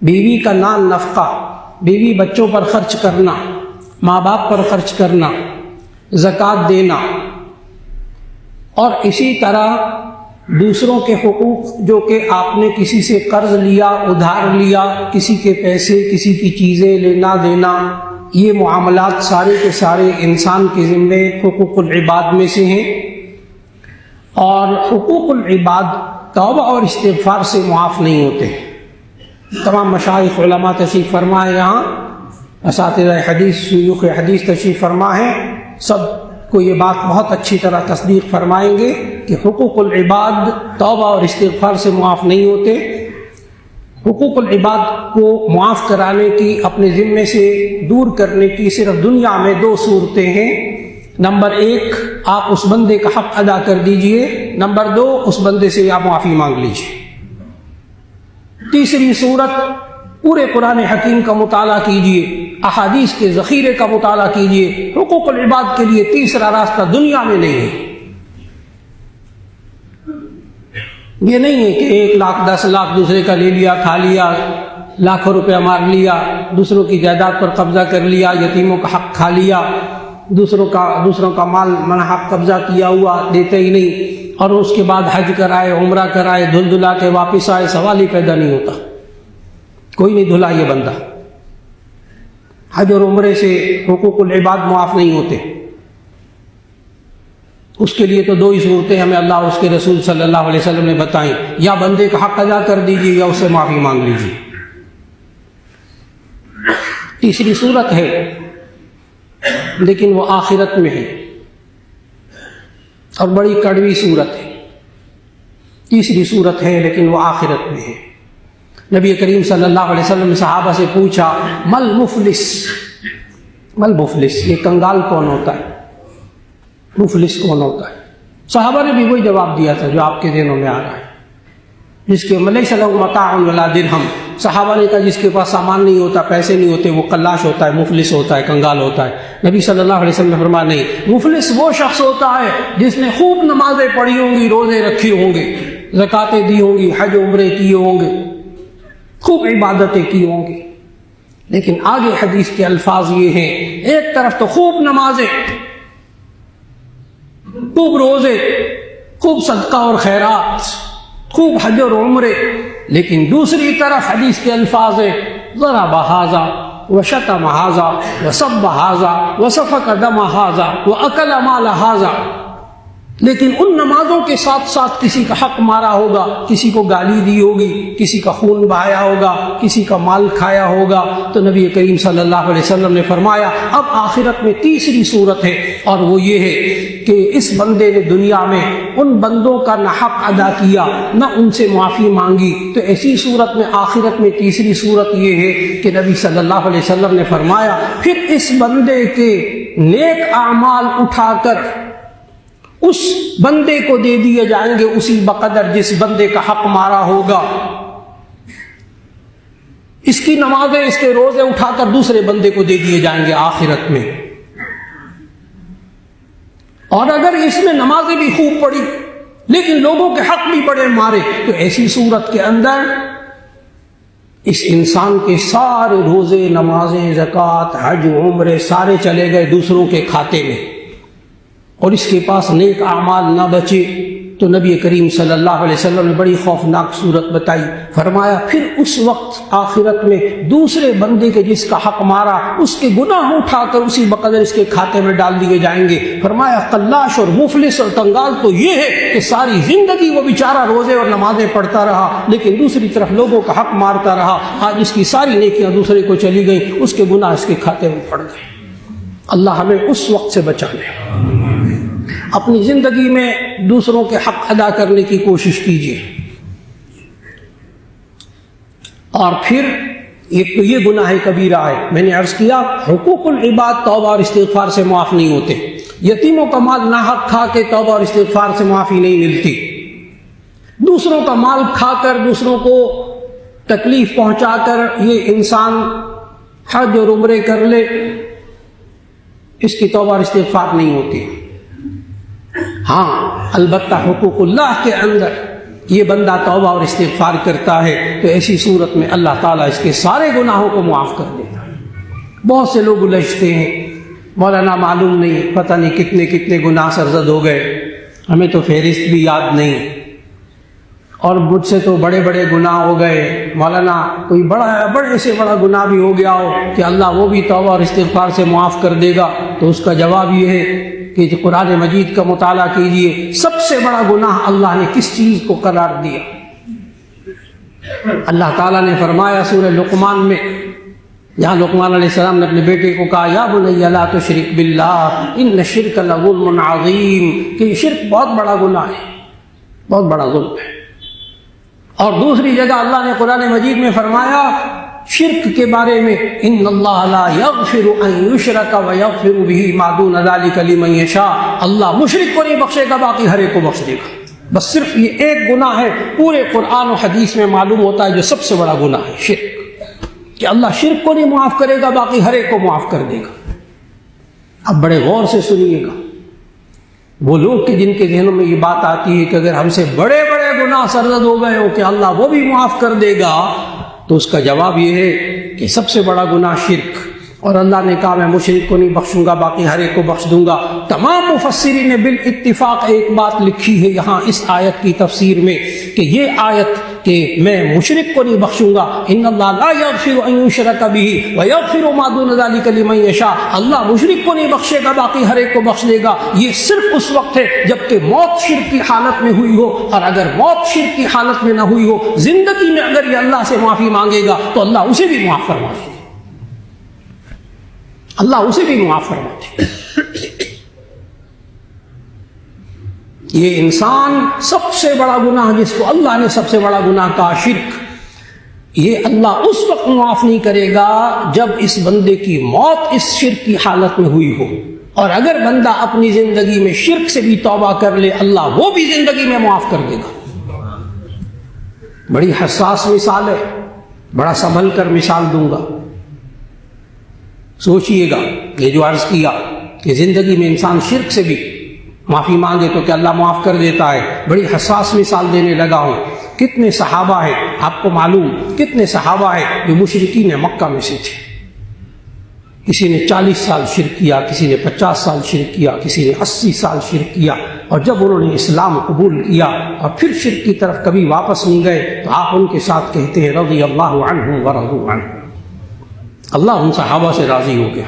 بیوی کا نان نفقہ، بیوی بچوں پر خرچ کرنا، ماں باپ پر خرچ کرنا، زکوٰۃ دینا، اور اسی طرح دوسروں کے حقوق جو کہ آپ نے کسی سے قرض لیا، ادھار لیا، کسی کے پیسے، کسی کی چیزیں لینا دینا، یہ معاملات سارے کے سارے انسان کے ذمے حقوق العباد میں سے ہیں۔ اور حقوق العباد توبہ اور استغفار سے معاف نہیں ہوتے۔ تمام مشائخ علماء تشریف فرما ہے، یہاں اساتذہ حدیث، شیوخ حدیث تشریف فرما ہے، سب کو یہ بات بہت اچھی طرح تصدیق فرمائیں گے کہ حقوق العباد توبہ اور استغفار سے معاف نہیں ہوتے۔ حقوق العباد کو معاف کرانے کی، اپنے ذمے سے دور کرنے کی صرف دنیا میں دو صورتیں ہیں۔ نمبر ایک، آپ اس بندے کا حق ادا کر دیجئے، نمبر دو، اس بندے سے آپ معافی مانگ لیجئے۔ تیسری صورت، پورے قرآن حکیم کا مطالعہ کیجئے، احادیث کے ذخیرے کا مطالعہ کیجیے. حقوق العباد کے لیے تیسرا راستہ دنیا میں نہیں ہے. یہ نہیں ہے کہ 1 لاکھ 10 لاکھ دوسرے کا لے لیا, کھا لیا, لاکھوں روپیہ مار لیا, دوسروں کی جائیداد پر قبضہ کر لیا, یتیموں کا حق کھا لیا, دوسروں کا مال منحق قبضہ کیا ہوا دیتے ہی نہیں, اور اس کے بعد حج کرائے, عمرہ کرائے, دھل دھلا کے واپس آئے. سوال ہی پیدا نہیں ہوتا. کوئی نہیں دھلا یہ بندہ. حج اور عمرے سے حقوق العباد معاف نہیں ہوتے. اس کے لیے تو 2 ہی صورتیں ہمیں اللہ اور اس کے رسول صلی اللہ علیہ وسلم نے بتائیں, یا بندے کا حق ادا کر دیجیے یا اس سے معافی مانگ لیجیے. تیسری صورت ہے لیکن وہ آخرت میں ہے اور بڑی کڑوی صورت ہے. تیسری صورت ہے لیکن وہ آخرت میں ہے. نبی کریم صلی اللہ علیہ وسلم نے صحابہ سے پوچھا, مل مفلس, مل مفلس, یہ کنگال کون ہوتا ہے, مفلس کون ہوتا ہے؟ صحابہ نے بھی وہی جواب دیا تھا جو آپ کے ذہنوں میں آ رہا ہے, جس کے لیس لہ متاع ولا درہم. صحابہ نے کہا جس کے پاس سامان نہیں ہوتا, پیسے نہیں ہوتے, وہ قلاش ہوتا ہے, مفلس ہوتا ہے, کنگال ہوتا ہے. نبی صلی اللہ علیہ وسلم نے فرمایا نہیں, مفلس وہ شخص ہوتا ہے جس نے خوب نمازیں پڑھی ہوں گی, روزے رکھے ہوں گے, زکاتیں دی ہوں گی, حج عمرے کیے ہوں گے, خوب عبادتیں کی ہوں گی. لیکن آگے حدیث کے الفاظ یہ ہیں, ایک طرف تو خوب نمازیں, خوب روزے, خوب صدقہ اور خیرات, خوب حج اور عمرے, لیکن دوسری طرف حدیث کے الفاظ ہیں, ضرب ھذا وشتم ھذا وسب ھذا وسفک دم ھذا واکل مال ھذا. لیکن ان نمازوں کے ساتھ ساتھ کسی کا حق مارا ہوگا, کسی کو گالی دی ہوگی, کسی کا خون بہایا ہوگا, کسی کا مال کھایا ہوگا. تو نبی کریم صلی اللہ علیہ وسلم نے فرمایا اب آخرت میں تیسری صورت ہے, اور وہ یہ ہے کہ اس بندے نے دنیا میں ان بندوں کا نہ حق ادا کیا, نہ ان سے معافی مانگی. تو ایسی صورت میں آخرت میں تیسری صورت یہ ہے کہ نبی صلی اللہ علیہ وسلم نے فرمایا پھر اس بندے کے نیک اعمال اٹھا کر اس بندے کو دے دیے جائیں گے اسی بقدر جس بندے کا حق مارا ہوگا. اس کی نمازیں, اس کے روزے اٹھا کر دوسرے بندے کو دے دیے جائیں گے آخرت میں. اور اگر اس نے نمازیں بھی خوب پڑھی لیکن لوگوں کے حق بھی بڑے مارے, تو ایسی صورت کے اندر اس انسان کے سارے روزے, نمازیں, زکوٰۃ, حج, عمرے سارے چلے گئے دوسروں کے کھاتے میں, اور اس کے پاس نیک اعمال نہ بچے. تو نبی کریم صلی اللہ علیہ وسلم نے بڑی خوفناک صورت بتائی. فرمایا پھر اس وقت آخرت میں دوسرے بندے کے جس کا حق مارا اس کے گناہ اٹھا کر اسی بقدر اس کے کھاتے میں ڈال دیے جائیں گے. فرمایا قلاش اور مفلس اور کنگال تو یہ ہے کہ ساری زندگی وہ بیچارہ روزے اور نمازیں پڑھتا رہا لیکن دوسری طرف لوگوں کا حق مارتا رہا. آج اس کی ساری نیکیاں دوسرے کو چلی گئیں, اس کے گناہ اس کے کھاتے میں پڑ گئے. اللہ ہمیں اس وقت سے بچا لے. اپنی زندگی میں دوسروں کے حق ادا کرنے کی کوشش کیجیے. اور پھر ایک تو یہ گناہ کبیرہ ہے, میں نے عرض کیا حقوق العباد توبہ اور استغفار سے معاف نہیں ہوتے. یتیموں کا مال ناحق کھا کے توبہ اور استغفار سے معافی نہیں ملتی. دوسروں کا مال کھا کر دوسروں کو تکلیف پہنچا کر یہ انسان حج اور عمرے کر لے, اس کی توبہ اور استغفار نہیں ہوتی. ہاں البتہ حقوق اللہ کے اندر یہ بندہ توبہ اور استغفار کرتا ہے تو ایسی صورت میں اللہ تعالیٰ اس کے سارے گناہوں کو معاف کر دیتا ہے. بہت سے لوگ الجھتے ہیں, مولانا معلوم نہیں پتہ نہیں کتنے کتنے گناہ سرزد ہو گئے, ہمیں تو فہرست بھی یاد نہیں, اور مجھ سے تو بڑے بڑے گناہ ہو گئے. مولانا کوئی بڑے سے بڑا گناہ بھی ہو گیا ہو کہ اللہ وہ بھی توبہ اور استغفار سے معاف کر دے گا. تو اس کا جواب یہ ہے کہ قرآن مجید کا مطالعہ کیجئے. سب سے بڑا گناہ اللہ نے کس چیز کو قرار دیا؟ اللہ تعالیٰ نے فرمایا سورہ لقمان میں, یہاں لقمان علیہ السلام نے اپنے بیٹے کو کہا یا بنی لا تشرک باللہ ان الشرک لظلم عظیم, کہ شرک بہت بڑا گناہ ہے, بہت بڑا ظلم ہے. اور دوسری جگہ اللہ نے قرآن مجید میں فرمایا شرک کے بارے میں ان اللہ لا یغفر ان یشرک ویغفر بہ ما دون ذلک لمن یشاء, اللہ مشرک کو نہیں بخشے گا باقی ہر ایک کو بخش دے گا. بس صرف یہ ایک گناہ ہے پورے قرآن و حدیث میں معلوم ہوتا ہے جو سب سے بڑا گناہ ہے, شرک. کہ اللہ شرک کو نہیں معاف کرے گا، باقی ہر ایک کو معاف کر دے گا۔ اب بڑے غور سے سنیے گا، وہ لوگ کہ جن کے ذہنوں میں یہ بات آتی ہے کہ اگر ہم سے بڑے بڑے گناہ سرزد ہو گئے ہو کہ اللہ وہ بھی معاف کر دے گا، تو اس کا جواب یہ ہے کہ سب سے بڑا گناہ شرک، اور اللہ نے کہا میں مشرک کو نہیں بخشوں گا، باقی ہر ایک کو بخش دوں گا۔ تمام مفسرین نے بالاتفاق ایک بات لکھی ہے یہاں اس آیت کی تفسیر میں کہ یہ آیت کہ میں مشرک کو نہیں بخشوں گا، ان اللہ لا یغفر ان یشرک بہ ویغفر ما دون ذلک لمن یشاء، اللہ مشرک کو نہیں بخشے گا، باقی ہر ایک کو بخش دے گا۔ یہ صرف اس وقت ہے جب کہ موت شرک کی حالت میں ہوئی ہو، اور اگر موت شرک کی حالت میں نہ ہوئی ہو، زندگی میں اگر یہ اللہ سے معافی مانگے گا تو اللہ اسے بھی معاف فرما دے گا، اللہ اسے بھی معاف فرما دے گا۔ یہ انسان سب سے بڑا گناہ جس کو اللہ نے سب سے بڑا گناہ کہا شرک، یہ اللہ اس وقت معاف نہیں کرے گا جب اس بندے کی موت اس شرک کی حالت میں ہوئی ہو، اور اگر بندہ اپنی زندگی میں شرک سے بھی توبہ کر لے اللہ وہ بھی زندگی میں معاف کر دے گا۔ بڑی حساس مثال ہے، بڑا سنبھل کر مثال دوں گا، سوچئے گا یہ جو عرض کیا کہ زندگی میں انسان شرک سے بھی معافی مانگے تو کہ اللہ معاف کر دیتا ہے، بڑی حساس مثال دینے لگا ہوں۔ کتنے صحابہ ہیں آپ کو معلوم، کتنے صحابہ ہیں جو مشرکین مکہ میں سے تھے، کسی نے 40 سال شرک کیا، کسی نے 50 سال شرک کیا، کسی نے 80 سال شرک کیا، اور جب انہوں نے اسلام قبول کیا اور پھر شرک کی طرف کبھی واپس نہیں گئے تو آپ ان کے ساتھ کہتے ہیں رضی اللہ عنہم ورضوا عنہ، اللہ ان صحابہ سے راضی ہو گیا۔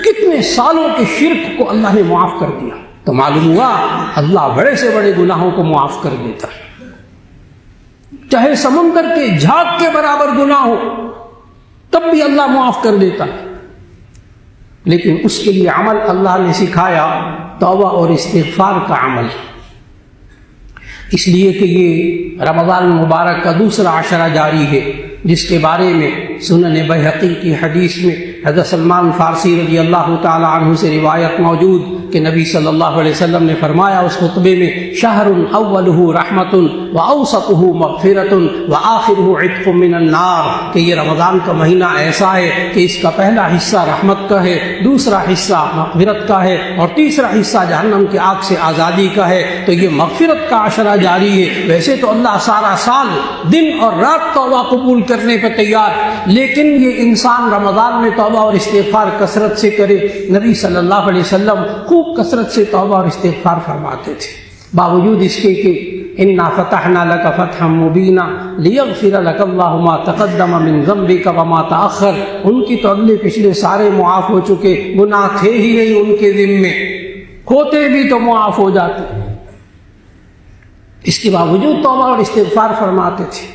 کتنے سالوں کے شرک کو اللہ نے معاف کر دیا، تو معلوم ہوا اللہ بڑے سے بڑے گناہوں کو معاف کر دیتا ہے، چاہے سمندر کے جھاگ کے برابر گناہ ہو تب بھی اللہ معاف کر دیتا ہے، لیکن اس کے لیے عمل اللہ نے سکھایا توبہ اور استغفار کا عمل، اس لیے کہ یہ رمضان مبارک کا دوسرا عشرہ جاری ہے جس کے بارے میں سنن بیہقی کی حدیث میں حضرت سلمان فارسی رضی اللہ تعالی عنہ سے روایت موجود کہ نبی صلی اللہ علیہ وسلم نے فرمایا اس خطبے میں شہر اولہ رحمت واوسطہ مغفرۃ وآخرہ عتق من النار، کہ یہ رمضان کا مہینہ ایسا ہے کہ اس کا پہلا حصہ رحمت کا ہے، دوسرا حصہ مغفرت کا ہے، اور تیسرا حصہ جہنم کی آگ سے آزادی کا ہے۔ تو یہ مغفرت کا عشرہ جاری ہے، ویسے تو اللہ سارا سال دن اور رات توبہ قبول کرنے پہ تیار، لیکن یہ انسان رمضان میں توبہ اور استغفار کثرت سے کرے۔ نبی صلی اللہ علیہ وسلم خوب کثرت سے توبہ اور استغفار فرماتے تھے، باوجود اس کے کہ انا فتحنا لک فتحا مبینا لیغفر لک اللہ ما تقدم من ذنبک وما تأخر، ان کی تو اگلے پچھلے سارے معاف ہو چکے، گناہ تھے ہی نہیں ان کے ذمے، ہوتے بھی تو معاف ہو جاتے، اس کے باوجود توبہ اور استغفار فرماتے تھے۔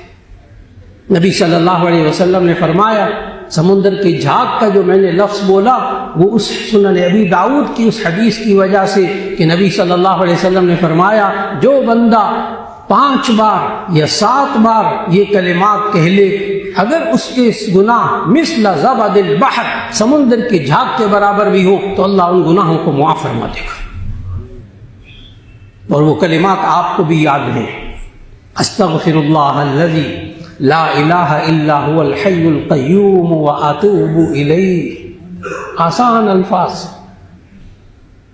نبی صلی اللہ علیہ وسلم نے فرمایا سمندر کے جھاگ کا جو میں نے لفظ بولا وہ اس سنن ابی داؤد کی اس حدیث کی وجہ سے کہ نبی صلی اللہ علیہ وسلم نے فرمایا جو بندہ 5 بار یا 7 بار یہ کلمات کہہ لے اگر اس کے گناہ مثل زبد البحر سمندر کے جھاگ کے برابر بھی ہو تو اللہ ان گناہوں کو معاف فرما دے گا۔ اور وہ کلمات آپ کو بھی یاد ہیں، استغفر اللہ الذی لا الہ الا هو الحی القیوم واتوب الیہ، آسان الفاظ،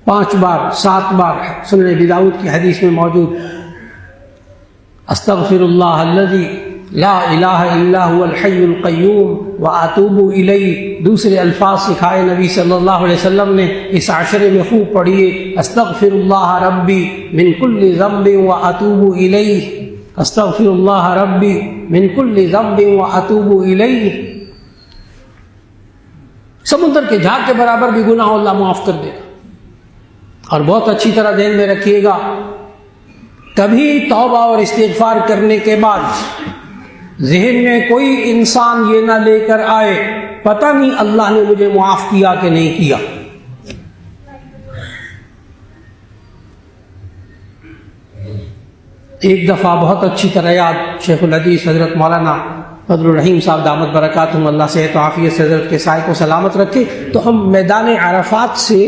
5 بار 7 بار سنن ابی داؤد کی حدیث میں موجود، استغفر اللہ الذی لا الہ الا هو الحی القیوم واتوب الیہ۔ دوسرے الفاظ سکھائے نبی صلی اللہ علیہ وسلم نے، اس عشرے میں خوب پڑھیے استغفر اللہ ربی من کل ذنب واتوب الیہ، استغفر اللہ ربی من کل ذنب واتوب الیہ۔ سمندر کے جھاگ کے برابر بھی گناہ اللہ معاف کر دے گا۔ اور بہت اچھی طرح ذہن میں رکھیے گا، کبھی توبہ اور استغفار کرنے کے بعد ذہن میں کوئی انسان یہ نہ لے کر آئے پتہ نہیں اللہ نے مجھے معاف کیا کہ نہیں کیا۔ ایک دفعہ بہت اچھی طرح یاد، شیخ الحدیث حضرت مولانا فضل الرحیم صاحب دامت برکاتہم، اللہ صحت و عافیت سے حضرت کے سائے کو سلامت رکھے، تو ہم میدان عرفات سے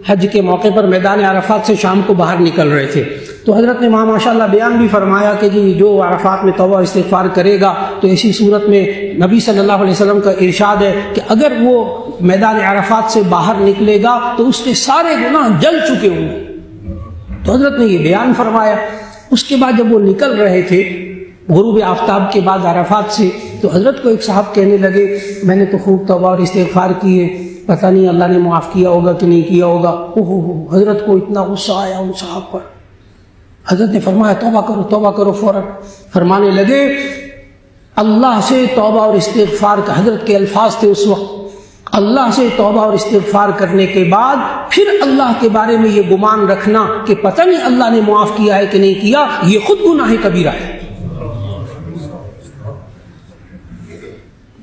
حج کے موقع پر میدان عرفات سے شام کو باہر نکل رہے تھے، تو حضرت نے وہاں ماشاءاللہ بیان بھی فرمایا کہ جی جو عرفات میں توبہ استغفار کرے گا تو ایسی صورت میں نبی صلی اللہ علیہ وسلم کا ارشاد ہے کہ اگر وہ میدان عرفات سے باہر نکلے گا تو اس کے سارے گناہ جل چکے ہوں گے۔ تو حضرت نے یہ بیان فرمایا۔ اس کے بعد جب وہ نکل رہے تھے غروب آفتاب کے بعد عرفات سے، تو حضرت کو ایک صاحب کہنے لگے میں نے تو خوب توبہ اور استغفار کی ہے، پتہ نہیں اللہ نے معاف کیا ہوگا کہ نہیں کیا ہوگا۔ حضرت کو اتنا غصہ آیا ان صاحب پر۔ حضرت نے فرمایا توبہ کرو فوراً۔ فرمانے لگے اللہ سے توبہ اور استغفار کا، حضرت کے الفاظ تھے اس وقت، اللہ سے توبہ اور استغفار کرنے کے بعد پھر اللہ کے بارے میں یہ گمان رکھنا کہ پتہ نہیں اللہ نے معاف کیا ہے کہ نہیں کیا، یہ خود گناہ کبیرہ ہے۔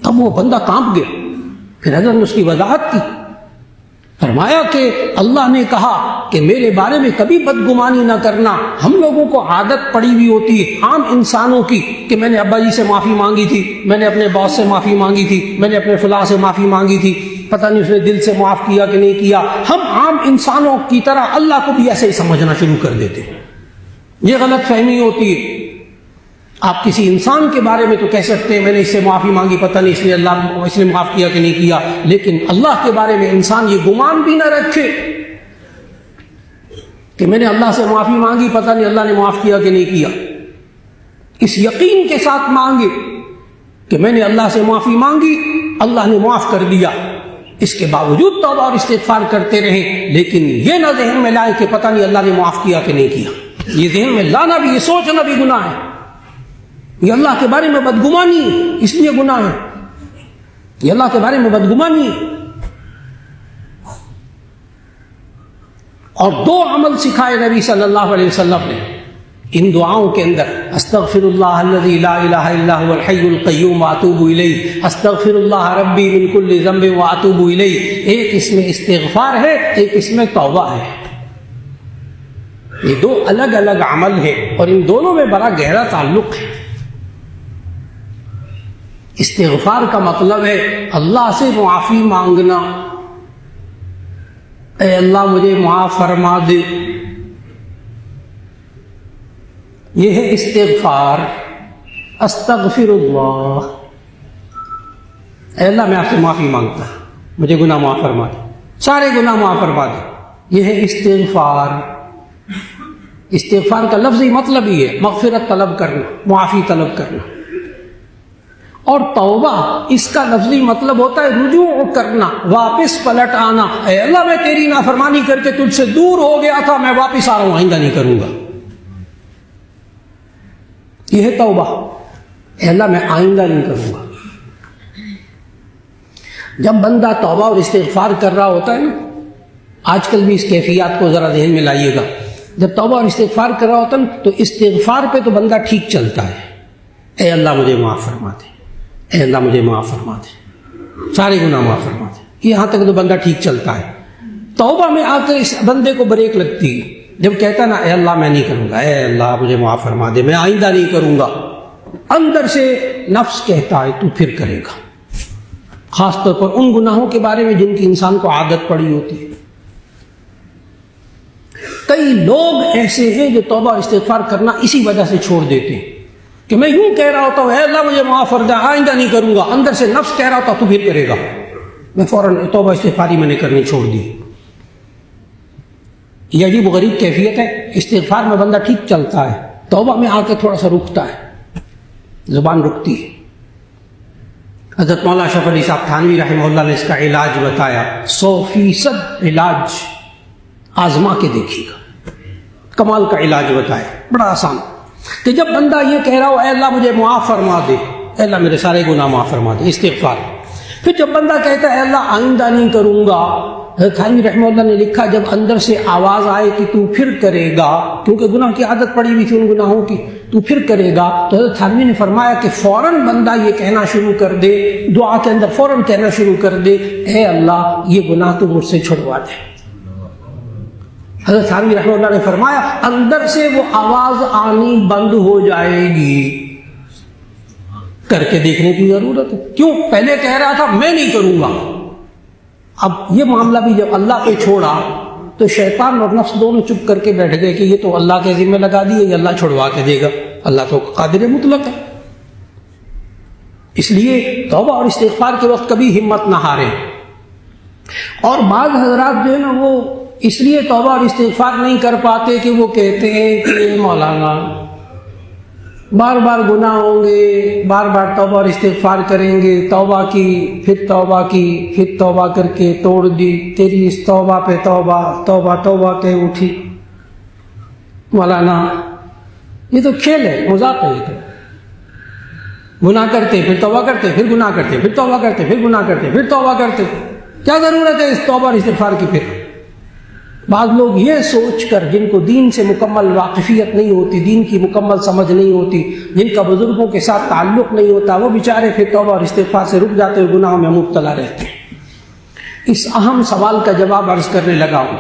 تب وہ بندہ کانپ گیا۔ پھر حضرت نے اس کی وضاحت کی، فرمایا کہ اللہ نے کہا کہ میرے بارے میں کبھی بدگمانی نہ کرنا۔ ہم لوگوں کو عادت پڑی ہوئی ہوتی ہے عام انسانوں کی کہ میں نے ابا جی سے معافی مانگی تھی، میں نے اپنے باس سے معافی مانگی تھی، میں نے اپنے فلاں سے معافی مانگی تھی، پتہ نہیں اس نے دل سے معاف کیا کہ نہیں کیا۔ ہم عام انسانوں کی طرح اللہ کو بھی ایسے ہی سمجھنا شروع کر دیتے ہیں۔ یہ غلط فہمی ہوتی ہے۔ آپ کسی انسان کے بارے میں تو کہہ سکتے ہیں میں نے اس سے معافی مانگی، پتہ نہیں اس نے معاف کیا کہ نہیں کیا، لیکن اللہ کے بارے میں انسان یہ گمان بھی نہ رکھے کہ میں نے اللہ سے معافی مانگی، پتہ نہیں اللہ نے معاف کیا کہ نہیں کیا۔ اس یقین کے ساتھ مانگے کہ میں نے اللہ سے معافی مانگی، اللہ نے معاف کر دیا، اس کے باوجود توبہ اور استغفار کرتے رہیں، لیکن یہ نہ ذہن میں لائے کہ پتہ نہیں اللہ نے معاف کیا کہ نہیں کیا۔ یہ ذہن میں لانا بھی، یہ سوچنا بھی گناہ ہے۔ یہ اللہ کے بارے میں بدگمانی ہے، اس لیے گناہ ہے۔ یہ اللہ کے بارے میں بدگمانی ہے۔ اور دو عمل سکھائے نبی صلی اللہ علیہ وسلم نے ان دعاؤں کے اندر، استغفر اللہ الذی لا الہ الا هو الحی القیوم واتوب الیہ، استغفر اللہ ربی من کل ذنب واتوب الیہ۔ ایک اس میں استغفار ہے، ایک اس میں توبہ ہے۔ یہ دو الگ الگ عمل ہیں اور ان دونوں میں بڑا گہرا تعلق ہے۔ استغفار کا مطلب ہے اللہ سے معافی مانگنا، اے اللہ مجھے معاف فرما دے، یہ ہے استغفار۔ استغفر اللہ، اے اللہ میں آپ سے معافی مانگتا ہوں، مجھے گناہ معاف فرما دے، سارے گناہ معاف فرما دے، یہ ہے استغفار۔ استغفار کا لفظی مطلب ہی ہے مغفرت طلب کرنا، معافی طلب کرنا۔ اور توبہ اس کا لفظی مطلب ہوتا ہے رجوع کرنا، واپس پلٹ آنا۔ اے اللہ میں تیری نافرمانی کر کے تجھ سے دور ہو گیا تھا، میں واپس آ رہا ہوں، آئندہ نہیں کروں گا۔ یہ ہے توبہ، اے اللہ میں آئندہ نہیں کروں گا۔ جب بندہ توبہ اور استغفار کر رہا ہوتا ہے نا، آج کل بھی اس کیفیات کو ذرا ذہن میں لائیے گا، جب توبہ اور استغفار کر رہا ہوتا ہے نا تو استغفار پہ تو بندہ ٹھیک چلتا ہے، اے اللہ مجھے معاف فرما دے، اے اللہ مجھے معاف فرما دے، سارے گناہ معاف فرما دے، یہاں تک تو بندہ ٹھیک چلتا ہے۔ توبہ میں آ کر اس بندے کو بریک لگتی ہے، جب کہتا ہے نا اے اللہ میں نہیں کروں گا، اے اللہ مجھے معاف فرما دے، میں آئندہ نہیں کروں گا، اندر سے نفس کہتا ہے تو پھر کرے گا، خاص طور پر ان گناہوں کے بارے میں جن کی انسان کو عادت پڑی ہوتی ہے۔ کئی لوگ ایسے ہیں جو توبہ استغفار کرنا اسی وجہ سے چھوڑ دیتے ہیں کہ میں یوں کہہ رہا ہوتا ہوں اے اللہ مجھے معاف کر دے، آئندہ نہیں کروں گا، اندر سے نفس کہہ رہا ہوتا تو پھر کرے گا، میں فوراً توبہ استغفاری میں نے کرنی چھوڑ دی۔ یہ عجیب و غریب کیفیت ہے۔ استغفار میں بندہ ٹھیک چلتا ہے، توبہ میں آ کے تھوڑا سا رکتا ہے، زبان رکتی ہے۔ حضرت مولانا اشرف علی صاحب تھانوی رحمہ اللہ نے اس کا علاج بتایا، 100% علاج آزما کے دیکھیے گا، کمال کا علاج بتایا، بڑا آسان، کہ جب بندہ یہ کہہ رہا ہو اے اللہ مجھے معاف فرما دے، اے اللہ میرے سارے گناہ معاف فرما دے، استغفار۔ پھر جب بندہ کہتا ہے اے اللہ آئندہ نہیں کروں گا، حضرت تھانوی رحمہ اللہ نے لکھا جب اندر سے آواز آئے کہ تو پھر کرے گا، کیونکہ گناہ کی عادت پڑی ہوئی تھی ان گناہوں کی، تو پھر کرے گا، تو حضرت تھانوی نے فرمایا کہ فوراً بندہ یہ کہنا شروع کر دے، دعا کے اندر فوراً کہنا شروع کر دے اے اللہ یہ گناہ تو مجھ سے چھڑوا دے۔ حضرت تھانوی رحمہ اللہ نے فرمایا اندر سے وہ آواز آنی بند ہو جائے گی۔ کر کے دیکھنے کی ضرورت ہے، کیوں پہلے کہہ رہا تھا میں نہیں کروں گا، اب یہ معاملہ بھی جب اللہ پہ چھوڑا تو شیطان اور نفس دونوں چپ کر کے بیٹھ گئے کہ یہ تو اللہ کے ذمہ لگا دیے، یہ اللہ چھڑوا کے دے گا، اللہ تو قادر مطلق ہے۔ اس لیے توبہ اور استغفار کے وقت کبھی ہمت نہ ہاریں۔ اور بعض حضرات جو ہے نا وہ اس لیے توبہ اور استغفار نہیں کر پاتے کہ وہ کہتے ہیں کہ مولانا بار بار گناہ ہوں گے، بار بار توبہ اور استغفار کریں گے، توبہ کی پھر توبہ کی پھر توبہ کر کے توڑ دی، تیری اس توبہ پہ توبہ، توبہ توبہ کہ اٹھی۔ مولانا یہ تو کھیل ہے، مذاق ہے، یہ تو گناہ کرتے پھر توبہ کرتے، پھر گناہ کرتے پھر توبہ کرتے، پھر گناہ کرتے پھر توبہ کرتے، کیا ضرورت ہے اس توبہ اور استغفار کی؟ پھر بعض لوگ یہ سوچ کر، جن کو دین سے مکمل واقفیت نہیں ہوتی، دین کی مکمل سمجھ نہیں ہوتی، جن کا بزرگوں کے ساتھ تعلق نہیں ہوتا، وہ بیچارے پھر توبہ اور استغفار سے رک جاتے ہوئے گناہوں میں مبتلا رہتے ہیں۔ اس اہم سوال کا جواب عرض کرنے لگا ہوں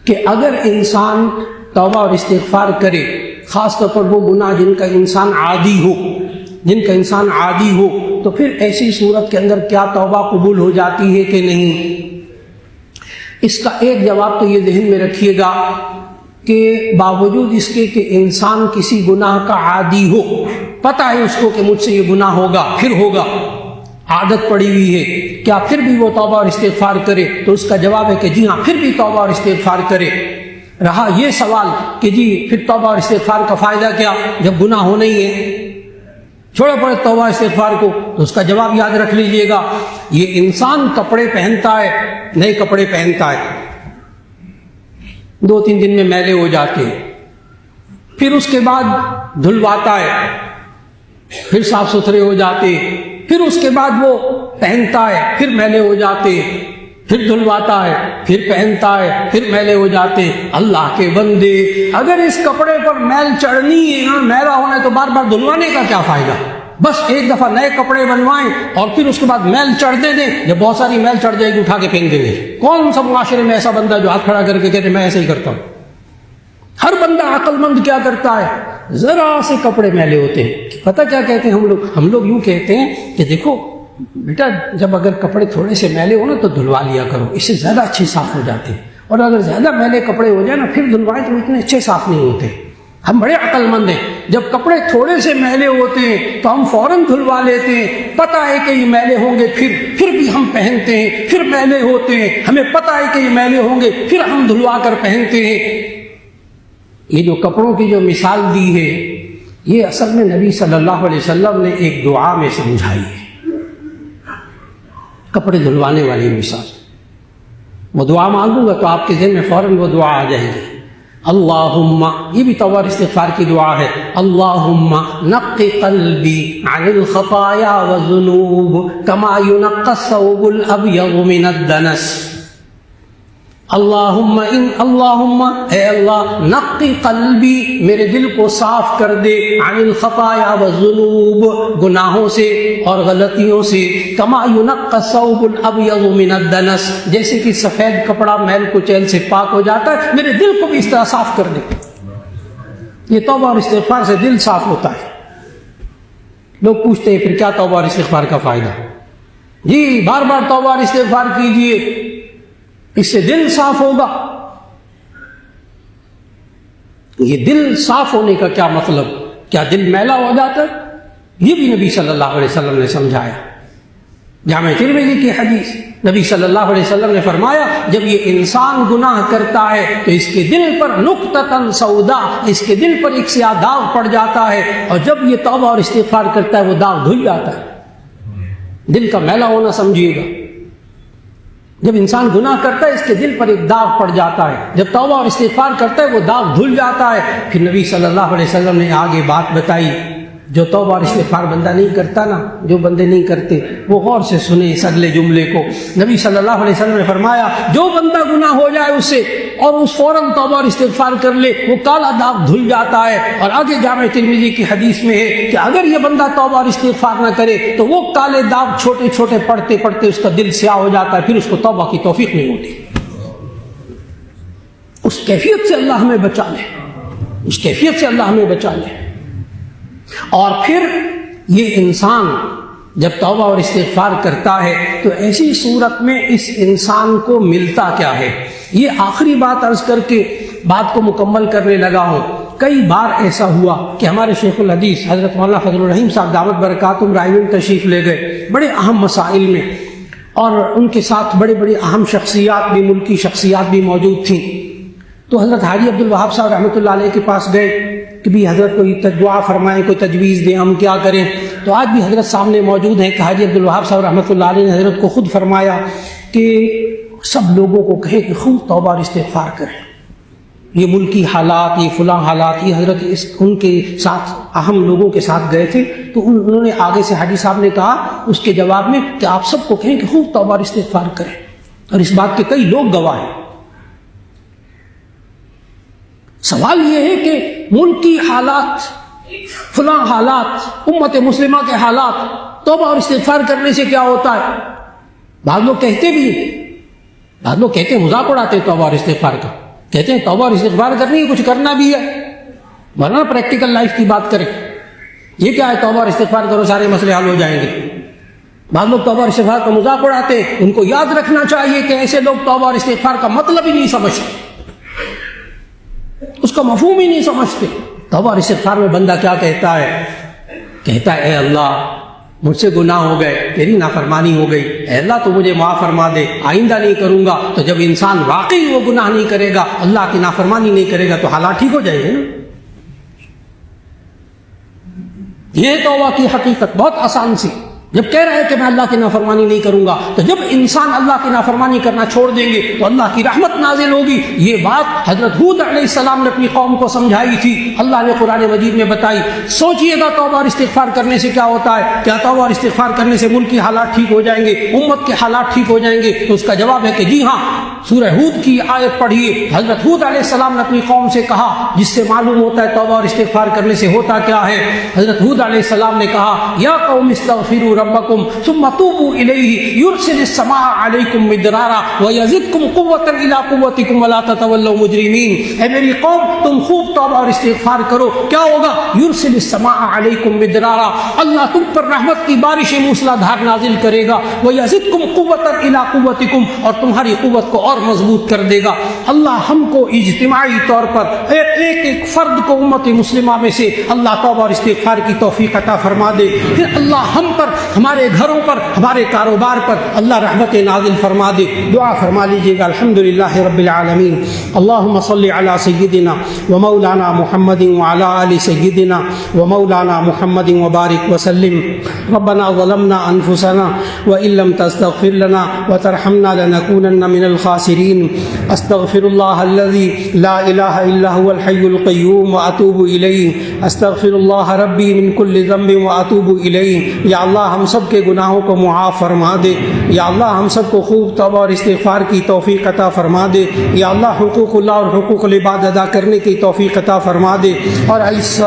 کہ اگر انسان توبہ اور استغفار کرے، خاص طور پر وہ گناہ جن کا انسان عادی ہو، تو پھر ایسی صورت کے اندر کیا توبہ قبول ہو جاتی ہے کہ نہیں؟ اس کا ایک جواب تو یہ ذہن میں رکھیے گا کہ باوجود اس کے کہ انسان کسی گناہ کا عادی ہو، پتہ ہے اس کو کہ مجھ سے یہ گناہ ہوگا، پھر ہوگا، عادت پڑی ہوئی ہے، کیا پھر بھی وہ توبہ اور استغفار کرے؟ تو اس کا جواب ہے کہ جی ہاں، پھر بھی توبہ اور استغفار کرے۔ رہا یہ سوال کہ جی پھر توبہ اور استغفار کا فائدہ کیا جب گناہ ہونا ہی ہے، چھوڑو پڑے توبہ استغفار کو، تو اس کا جواب یاد رکھ لیجئے گا، یہ انسان کپڑے پہنتا ہے، نئے کپڑے پہنتا ہے، 2-3 دن میں میلے ہو جاتے ہیں، پھر اس کے بعد دھلواتا ہے، پھر صاف ستھرے ہو جاتے، پھر اس کے بعد وہ پہنتا ہے، پھر میلے ہو جاتے، پھر دھلواتا ہے، پھر پہنتا ہے، پھر میلے ہو جاتے۔ اللہ کے بندے، اگر اس کپڑے پر میل چڑھنی ہے نا، میلا ہونا ہے، تو بار بار دھلوانے کا کیا فائدہ؟ بس ایک دفعہ نئے کپڑے بنوائیں اور پھر اس کے بعد میل چڑھنے دیں، جب بہت ساری میل چڑھ جائے گی اٹھا کے پھینک دیں گے۔ کون سا معاشرے میں ایسا بندہ جو ہاتھ کھڑا کر کے کہتے میں ایسے ہی کرتا ہوں؟ ہر بندہ عقل مند کیا کرتا ہے؟ ذرا سے کپڑے میلے ہوتے ہیں، پتہ کیا کہتے ہیں ہم لوگ یوں کہتے ہیں کہ دیکھو بیٹا، جب اگر کپڑے تھوڑے سے میلے ہو نا تو دھلوا لیا کرو، اس سے زیادہ اچھے صاف ہو جاتے ہیں، اور اگر زیادہ میلے کپڑے ہو جائے نا پھر دھلوائیں تو اتنے اچھے صاف نہیں ہوتے۔ ہم بڑے عقل مند ہیں، جب کپڑے تھوڑے سے میلے ہوتے ہیں تو ہم فوراً دھلوا لیتے ہیں، پتہ ہے کہ یہ میلے ہوں گے، پھر بھی ہم پہنتے ہیں، پھر میلے ہوتے ہیں، ہمیں پتہ ہے کہ یہ میلے ہوں گے، پھر ہم دھلوا کر پہنتے ہیں۔ یہ جو کپڑوں کی جو مثال دی ہے، یہ اصل میں نبی صلی اللہ علیہ وسلم نے ایک دعا میں سمجھائی ہے، کپڑے دھلوانے والی مثال۔ وہ دعا مانگوں گا تو آپ کے ذہن میں فوراً وہ دعا آ جائے گی۔ اللہم، یہ بھی توبہ استغفار کی دعا ہے، اللہم نقی قلبی عن الخطایا والذنوب کما ینقی الثوب الابیض من الدنس۔ اللہم اے اللہ، نقی قلبی، میرے دل کو صاف کر دے، عن الخطایا والذنوب، گناہوں سے اور غلطیوں سے، کما ینقی الثوب الابیض من الدنس، جیسے کہ سفید کپڑا میل کچیل سے پاک ہو جاتا ہے، میرے دل کو بھی اس طرح صاف کر دے۔ یہ توبہ اور استغفار سے دل صاف ہوتا ہے۔ لوگ پوچھتے ہیں پھر کیا توبہ اور استغفار کا فائدہ؟ جی بار بار توبہ اور استغفار کیجئے، اس سے دل صاف ہوگا۔ یہ دل صاف ہونے کا کیا مطلب؟ کیا دل میلا ہو جاتا ہے؟ یہ بھی نبی صلی اللہ علیہ وسلم نے سمجھایا۔ جامع ترمذی کی حدیث، نبی صلی اللہ علیہ وسلم نے فرمایا جب یہ انسان گناہ کرتا ہے تو اس کے دل پر نقطۃ سودا، اس کے دل پر ایک سیاہ داغ پڑ جاتا ہے، اور جب یہ توبہ اور استغفار کرتا ہے وہ داغ دھل جاتا ہے۔ دل کا میلا ہونا سمجھیے گا، جب انسان گناہ کرتا ہے اس کے دل پر ایک داغ پڑ جاتا ہے، جب توبہ اور استغفار کرتا ہے وہ داغ دھل جاتا ہے۔ پھر نبی صلی اللہ علیہ وسلم نے آگے بات بتائی، جو توبہ اور استغفار بندہ نہیں کرتا نا، جو بندے نہیں کرتے وہ غور سے سنیں اس اگلے جملے کو۔ نبی صلی اللہ علیہ وسلم نے فرمایا جو بندہ گناہ ہو جائے اس سے اور اس فوراً توبہ اور استغفار کر لے، وہ کالا داغ دھل جاتا ہے۔ اور آگے جامع ترمذی کی حدیث میں ہے کہ اگر یہ بندہ توبہ اور استغفار نہ کرے تو وہ کالے داغ چھوٹے چھوٹے پڑتے پڑتے اس کا دل سیاہ ہو جاتا ہے، پھر اس کو توبہ کی توفیق نہیں ہوتی۔ اس کیفیت سے اللہ ہمیں بچا لے، اس کیفیت سے اللہ ہمیں بچا لے۔ اور پھر یہ انسان جب توبہ اور استغفار کرتا ہے تو ایسی صورت میں اس انسان کو ملتا کیا ہے؟ یہ آخری بات عرض کر کے بات کو مکمل کرنے لگا ہوں۔ کئی بار ایسا ہوا کہ ہمارے شیخ الحدیث حضرت مولانا فضل الرحیم صاحب دامت برکاتہم رائے تشریف لے گئے بڑے اہم مسائل میں، اور ان کے ساتھ بڑے بڑے اہم شخصیات بھی، ملکی شخصیات بھی موجود تھیں۔ تو حضرت حاجی عبدالوہاب صاحب رحمۃ اللہ علیہ کے پاس گئے کہ بھی حضرت کوئی دعا فرمائیں، کوئی تجویز دیں، ہم کیا کریں؟ تو آج بھی حضرت سامنے موجود ہیں کہ حاجی عبدالوہاب صاحب رحمۃ اللہ علیہ نے حضرت کو خود فرمایا کہ سب لوگوں کو کہے کہ خوب توبہ اور استغفار کریں۔ یہ ملکی حالات، یہ فلاں حالات، یہ حضرت ان کے ساتھ اہم لوگوں کے ساتھ گئے تھے، تو انہوں نے آگے سے حاجی صاحب نے کہا اس کے جواب میں کہ آپ سب کو کہیں کہ خوب توبہ اور استغفار کریں، اور اس بات کے کئی لوگ گواہ ہیں۔ سوال یہ ہے کہ ملکی حالات، فلاں حالات، امت مسلمہ کے حالات، توبہ اور استغفار کرنے سے کیا ہوتا ہے؟ بعض لوگ کہتے بھی ہیں، بعض لوگ کہتے ہیں، مذاق اڑاتے ہیں توبہ اور استغفار کا، کہتے ہیں توبہ اور استغفار کرنی ہے، کچھ کرنا بھی ہے، ورنہ پریکٹیکل لائف کی بات کریں۔ یہ کیا ہے توبہ اور استغفار کرو سارے مسئلے حل ہو جائیں گے؟ بعض لوگ توبہ اور استغفار کا مذاق اڑاتے ہیں۔ ان کو یاد رکھنا چاہیے کہ ایسے لوگ توبہ اور استغفار کا مطلب ہی نہیں سمجھتے، اس کا مفہوم ہی نہیں سمجھتے۔ توبہ اور استغفار میں بندہ کیا کہتا ہے؟ کہتا ہے اے اللہ مجھ سے گناہ ہو گئے، تیری نافرمانی ہو گئی، اے اللہ تو مجھے معاف فرما دے، آئندہ نہیں کروں گا۔ تو جب انسان واقعی وہ گناہ نہیں کرے گا، اللہ کی نافرمانی نہیں کرے گا، تو حالات ٹھیک ہو جائیں گے نا۔ یہ توبہ کی حقیقت بہت آسان سی۔ جب کہہ رہا ہے کہ میں اللہ کی نافرمانی نہیں کروں گا، تو جب انسان اللہ کی نافرمانی کرنا چھوڑ دیں گے تو اللہ کی رحمت نازل ہوگی۔ یہ بات حضرت ہود علیہ السلام نے اپنی قوم کو سمجھائی تھی، اللہ نے قرآن مجید میں بتائی۔ سوچئے گا توبہ اور استغفار کرنے سے کیا ہوتا ہے؟ کیا توبہ اور استغفار کرنے سے ملک کی حالات ٹھیک ہو جائیں گے، امت کے حالات ٹھیک ہو جائیں گے؟ تو اس کا جواب ہے کہ جی ہاں۔ سورہ ہود کی آیت پڑھیے، حضرت ہود علیہ السلام نے اپنی قوم سے کہا، جس سے معلوم ہوتا ہے توبہ اور استغفار کرنے سے ہوتا کیا ہے۔ حضرت ہود علیہ السلام نے کہا یا قوم استغفروا ربکم ثم توبوا الیہ یرسل السماء علیکم مدرارا ویزدکم قوۃ الی قوتکم ولا تتولوا مجرمین۔ اے میری قوم تم خوب توبہ اور استغفار کرو، کیا ہوگا؟ یرسل السماء علیکم مدرارا، اللہ تم پر رحمت کی بارشیں موسلا دھار نازل کرے گا، ویزدکم قوۃ الی قوتکم، اور تمہاری قوت کو اور مضبوط کر دے گا۔ اللہ ہم کو اجتماعی طور پر ایک فرد کو امت مسلمہ میں سے اللہ توبہ اور استغفار کی توفیق عطا فرما دے۔ پھر اللہ ہم پر، ہمارے گھروں پر، ہمارے کاروبار پر اللہ رحمت نازل فرما دے۔ دعا فرما لیجیے گا الحمدللہ رب العالمین، اللہم صلی علی سیدنا و مولانا محمد وعلی آل سیدنا و مولانا محمد وبارک وسلم۔ ربنا ظلمنا انفسنا وإن لم تستغفر لنا وترحمنا لنكونن من الخاسرین۔ استغفر اللہ الذی لا الہ الا هو الحی القیوم واتوب الیہ۔ استغفر اللہ ربی من کل ذنب واتوب الیہ۔ یا اللہ ہم سب کے گناہوں کو معاف فرما دے، یا اللہ ہم سب کو خوب توبہ اور استغفار کی توفیق عطا فرما دے، یا اللہ حقوق اللہ اور حقوق العباد ادا کرنے کی توفیق عطا فرما دے۔ اور اس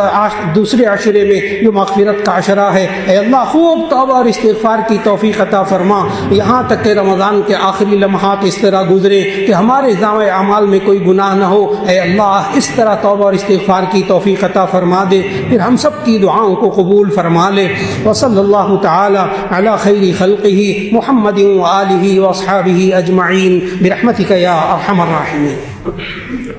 دوسرے عشرے میں جو مغفرت کا عشرہ ہے، اے اللہ خوب توبہ اور استغفار کی توفیق عطا فرما، یہاں تک کہ رمضان کے آخری لمحات اس طرح گزرے کہ ہمارے جامع اعمال میں کوئی گناہ نہ ہو۔ اے اللہ اس طرح توبہ اور استغفار کی توفیق عطا فرما دے، پھر ہم سب کی دعاؤں کو قبول فرما لے۔ وصلی اللہ تعالی علی خیر خلقہ محمد وآلہ واصحابہ اجمعین برحمتک یا ارحم الراحمین۔